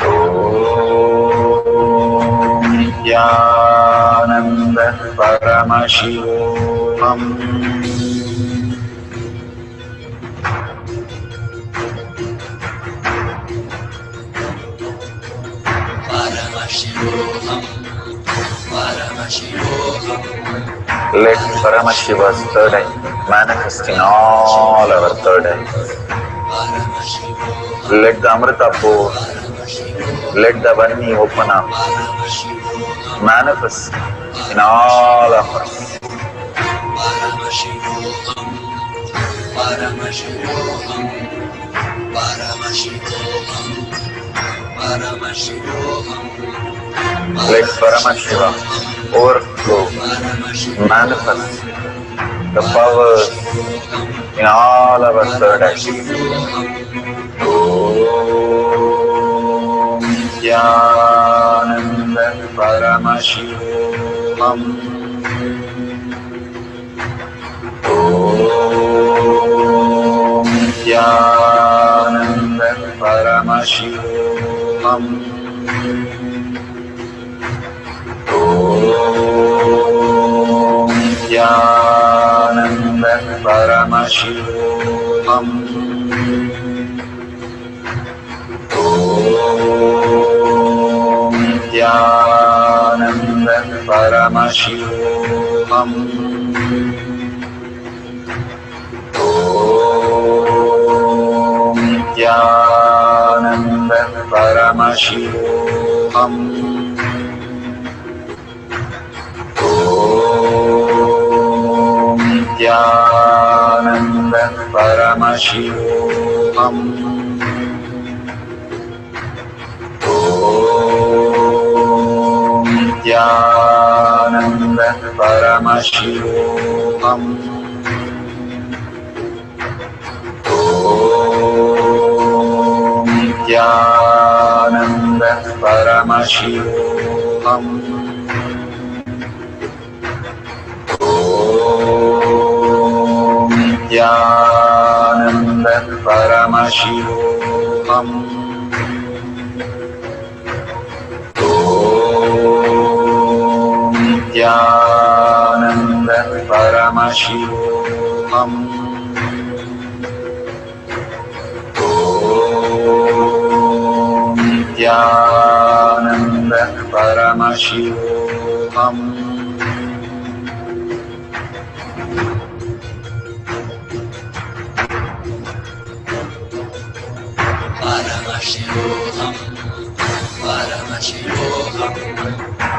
Om Nithyananda Paramashivoham. Let Paramashiva's third eye manifest in all our third eyes. Let the Amrita pour, let the Vani open up, manifest in all of us. Let Paramashiva overflow, manifest the powers in all our third eyes. Om Nithyananda Paramashivoham. Om Nithyananda Paramashivoham. Om Nithyananda Paramashivoham. Om Nithyananda Paramashivoham. Om Nithyananda Paramashivoham. Om Nithyananda Paramashivoham. Om Nithyananda Paramashivoham. Om Nithyananda Paramashivoham. Om Nithyananda Paramashivoham. Om Nithyananda Paramashivoham. Om Nithyananda Paramashivoham.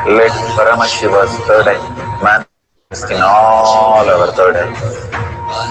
Let Paramashiva's third eye manifest in all our third eyes.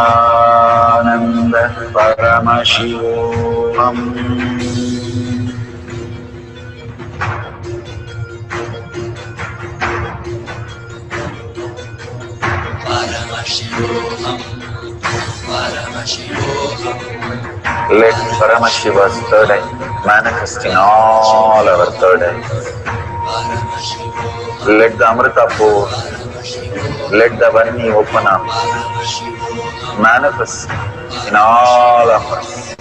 Nithyananda Paramashivoham. Let Paramashiva's third eye manifest in all our third eyes. Let the Amrita pour, let the Vani open up, manifest in all of us.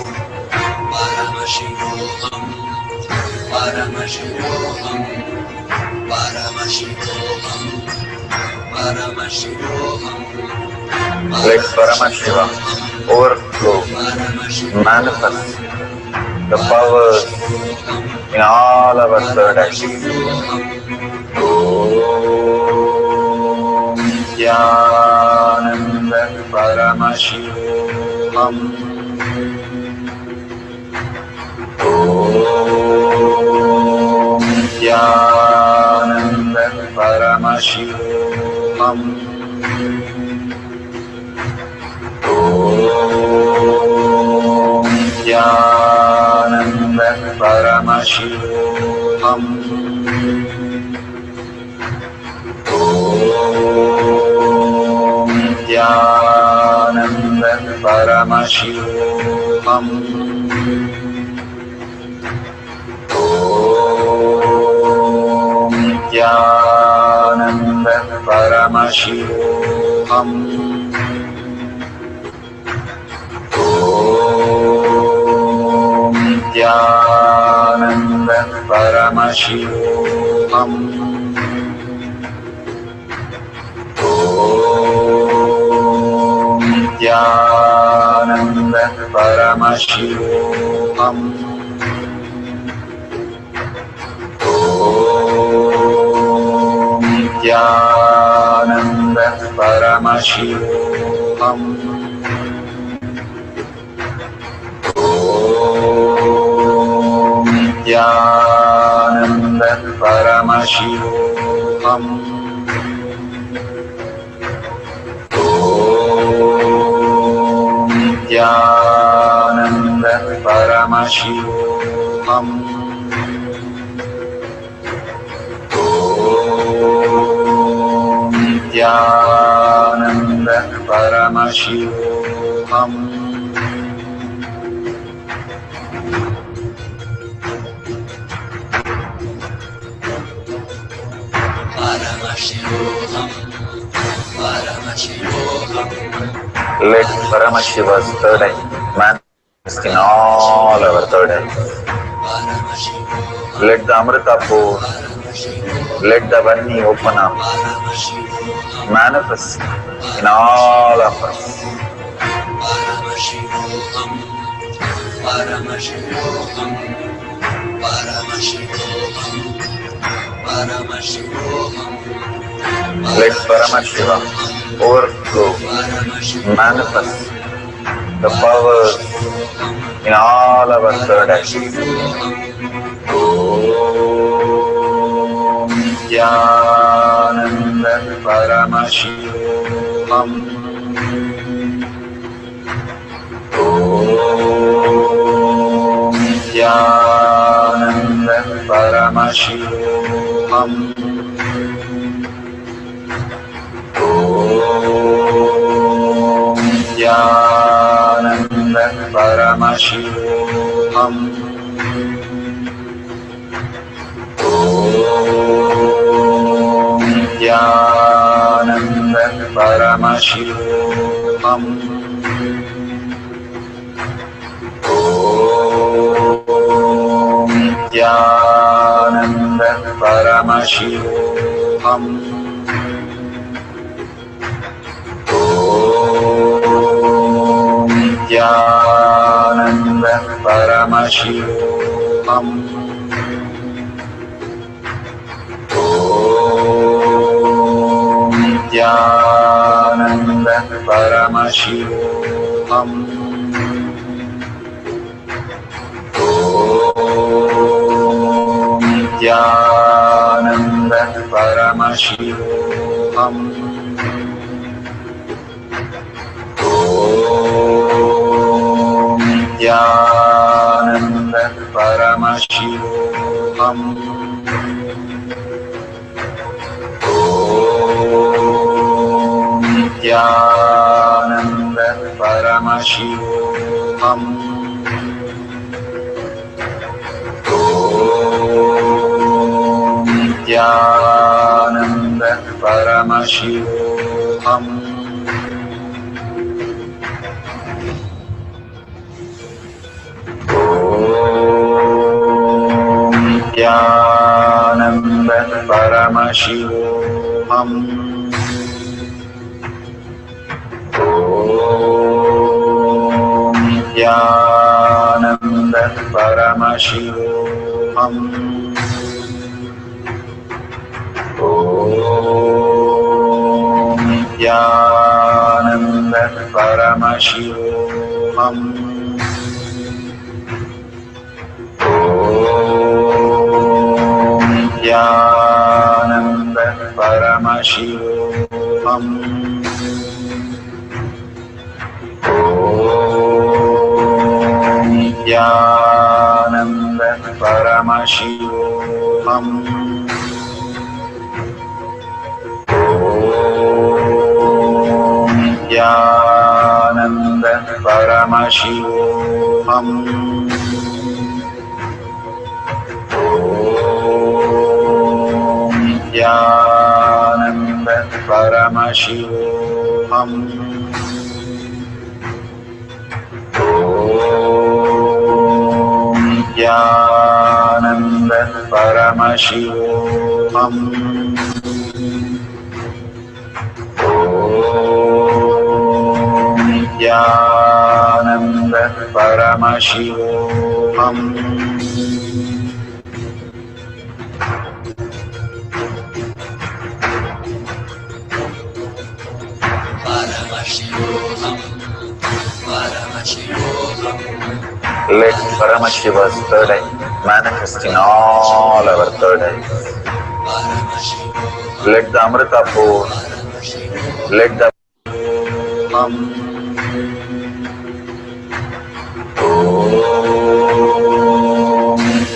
Let Paramashiva overflow, manifest the powers in all our third eyes. Om Nithyananda Paramashivoham. Om Nithyananda Paramashivoham. Om Nithyananda Paramashivoham. Om Nithyananda Paramashivoham. Om Nithyananda Paramashivoham. Om Nithyananda Paramashivoham. Om Nithyananda Paramashivoham. Om Nithyananda Paramashivoham. Om Nithyananda Paramashivoham. Om Nithyananda Paramashivoham. Om Nithyananda Paramashivoham. Let Paramashiva's third eye manifest in all our third eyes. Let the Amrita pour, let the Vani open up, manifest in all of us. Let Paramashiva overflow, manifest the powers in all our third eyes. Om Nithyananda Paramashivoham. Om Nithyananda Paramashivoham. Om Nithyananda Paramashivoham. Om Nithyananda Paramashivoham. Om Nithyananda Paramashivoham. Om Nithyananda Paramashivoham. Om Nithyananda Paramashivoham. Om Nithyananda Paramashivoham. Om Nithyananda Paramashivoham. Nithyananda Paramashivoham. Nithyananda Paramashivoham. Nithyananda Paramashivoham. Nithyananda Paramashivoham. Nithyananda Paramashivoham. Nithyananda Paramashivoham. Nithyananda Paramashivoham. Nithyananda Paramashivoham. Nithyananda Paramashivoham. Nithyananda Paramashivoham. Nithyananda Paramashivoham. Let Paramashiva's third eye manifest in all our third eyes. Let the Amrita pour, let the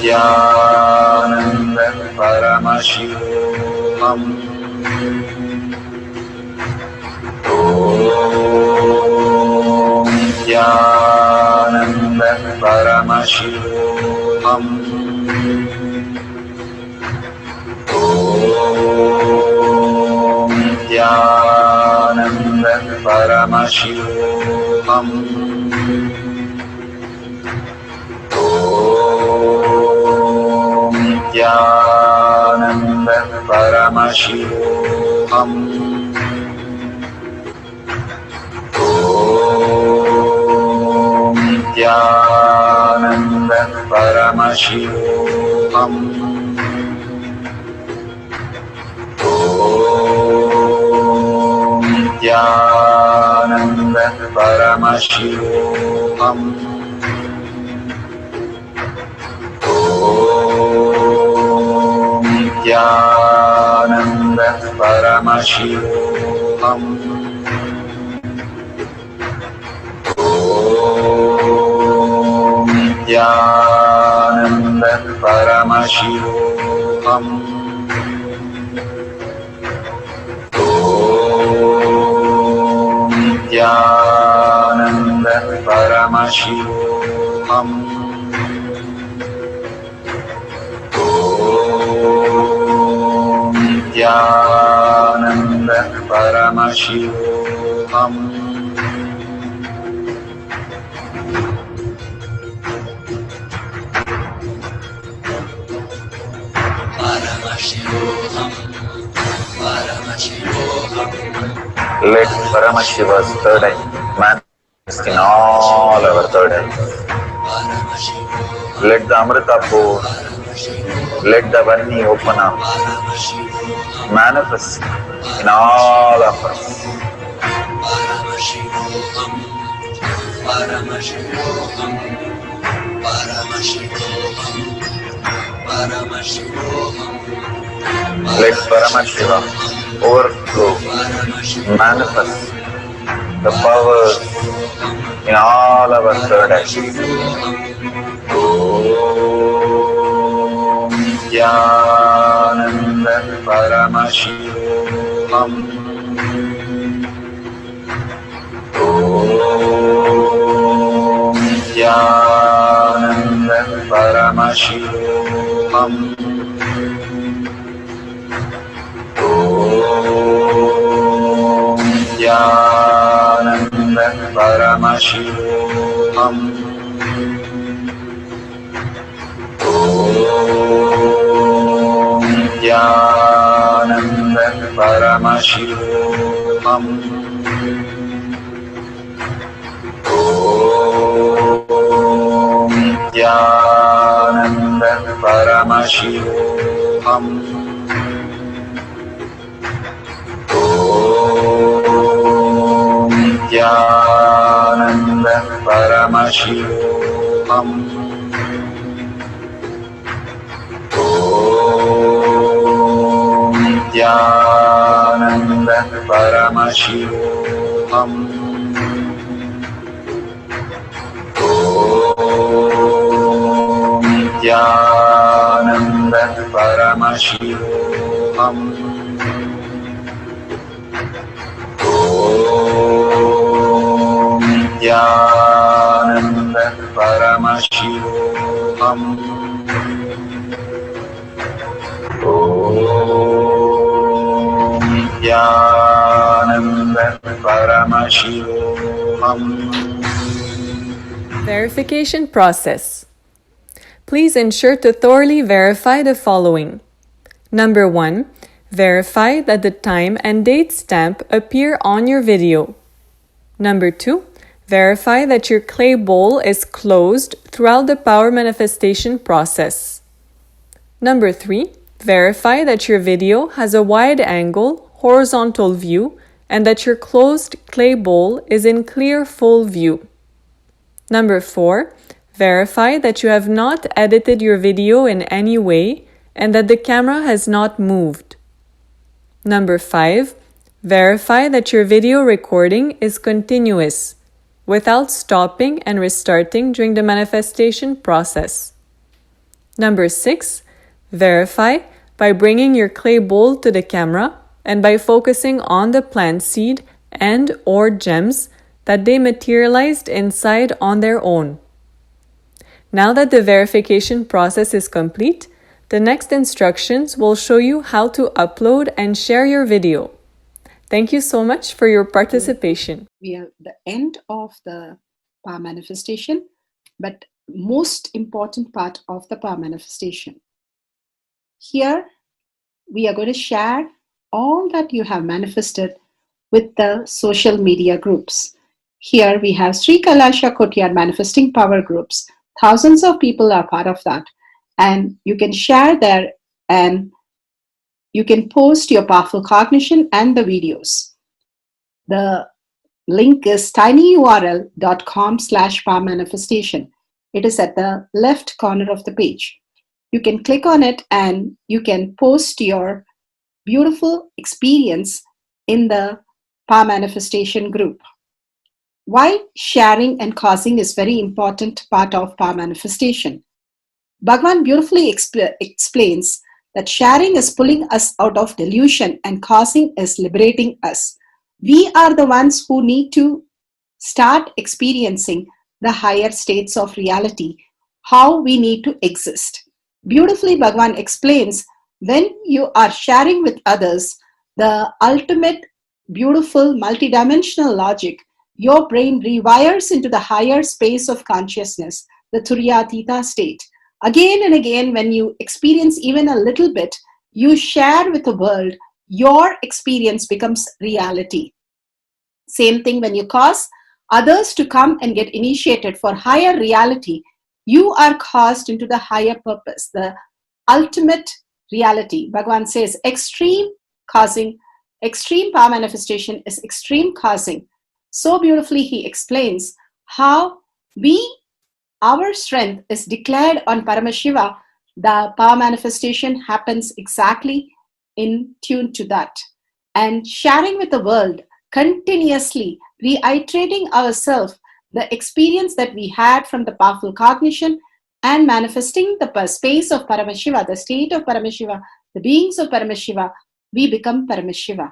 Nithyananda Paramashivoham. Nithyananda Paramashivoham. Nithyananda Paramashivoham. Nithyananda Paramashivoham. Nithyananda Paramashivoham. Nithyananda Paramashivoham. Nithyananda Paramashivoham. Nithyananda Paramashivoham. Nithyananda Paramashivoham. Nithyananda Paramashivoham. Let Paramashiva's third eye manifest in all our third eyes. Let the Amrita pour, let the Vani open up, manifest in all of us. Let Paramashiva overflow, manifest the powers in all our third eye. Om Nithyananda Paramashiva. Om Nithyananda Paramashiva. Om Nithyananda Paramashiva. Om Nithyananda Paramashiva. Om Nithyananda Paramashiva. Om Nithyananda Paramashiva. Om Nithyananda Paramashiva. Om Nithyananda Paramashiva. Om Nithyananda Paramashiva. Om Nithyananda Paramashiva. Verification process. Please ensure to thoroughly verify the following. Number 1. Verify that the time and date stamp appear on your video. Number 2. Verify that your clay bowl is closed throughout the power manifestation process. Number 3. Verify that your video has a wide angle, horizontal view, and that your closed clay bowl is in clear full view. Number 4. Verify that you have not edited your video in any way and that the camera has not moved. Number 5. Verify that your video recording is continuous, without stopping and restarting during the manifestation process. Number 6. Verify by bringing your clay bowl to the camera and by focusing on the plant seed and or gems that they materialized inside on their own. Now that the verification process is complete, the next instructions will show you how to upload and share your video. Thank you so much for your participation. We are at the end of the power manifestation, but most important part of the power manifestation. Here, we are going to share all that you have manifested with the social media groups. Here we have Sri Kailasha Kotyar Manifesting Power groups. Thousands of people are part of that. And you can share there and you can post your powerful cognition and the videos. The link is tinyurl.com/powermanifestation. It is at the left corner of the page. You can click on it and you can post your beautiful experience in the power manifestation group. Why sharing and causing is very important part of power manifestation. Bhagavan beautifully explains that sharing is pulling us out of delusion and causing is liberating us. We are the ones who need to start experiencing the higher states of reality, how we need to exist. Beautifully, Bhagavan explains when you are sharing with others the ultimate beautiful multidimensional logic, your brain rewires into the higher space of consciousness, the Turyatita state. Again and again, when you experience even a little bit, you share with the world, your experience becomes reality. Same thing when you cause others to come and get initiated for higher reality, you are caused into the higher purpose, the ultimate reality. Bhagavan says extreme causing, extreme power manifestation is extreme causing. So beautifully he explains how our strength is declared on Paramashiva. The power manifestation happens exactly in tune to that. And sharing with the world continuously reiterating ourselves the experience that we had from the powerful cognition and manifesting the space of Paramashiva, the state of Paramashiva, the beings of Paramashiva, we become Paramashiva.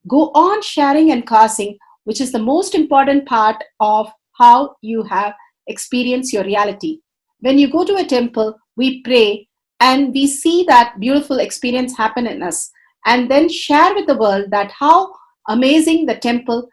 Go on sharing and causing, which is the most important part of how you have experienced your reality. When you go to a temple, we pray and we see that beautiful experience happen in us, and then share with the world that how amazing the temple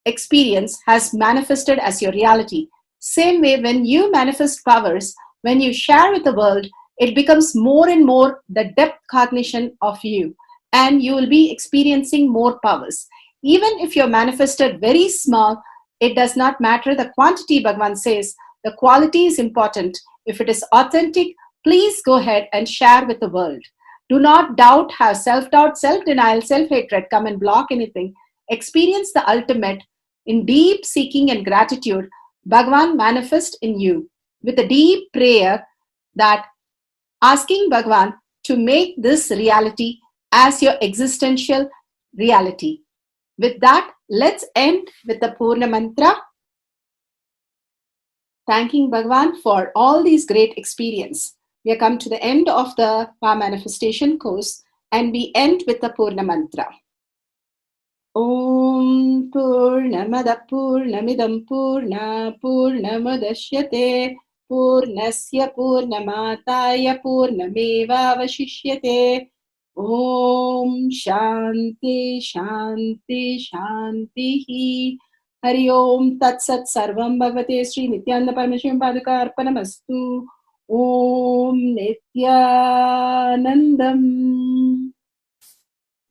experience has manifested as your reality. Same way, when you manifest powers, when you share with the world, it becomes more and more the depth cognition of you, and you will be experiencing more powers. Even if you're manifested very small, it does not matter the quantity. Bhagavan says the quality is important. If it is authentic, please go ahead and share with the world. Do not doubt, have self-doubt, self-denial, self-hatred come and block anything. Experience the ultimate in deep seeking and gratitude. Bhagavan manifest in you with a deep prayer, that asking Bhagavan to make this reality as your existential reality. With that, let's end with the Purna Mantra, thanking Bhagavan for all these great experience. We have come to the end of the Power Manifestation course, and we end with the Purna Mantra. Om Purnamada Purnamidam Purna Purnamadashyate Purnasya Purnamataya Purnameva Vashishyate. Om Shanti Shanti Shanti. Hari Om Tat Sat Sarvam Bhagavate Sri Nithyananda Paramashivam Padaka Arpanamastu. Om Nithyanandam.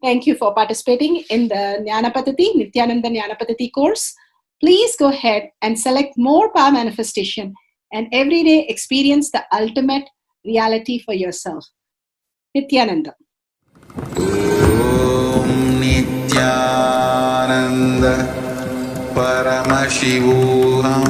Thank you for participating in the Jnana Paddhati, Nithyananda Jnana Paddhati course. Please go ahead and select more power manifestation and every day experience the ultimate reality for yourself. Nithyananda. Om Nithyananda Paramashivoham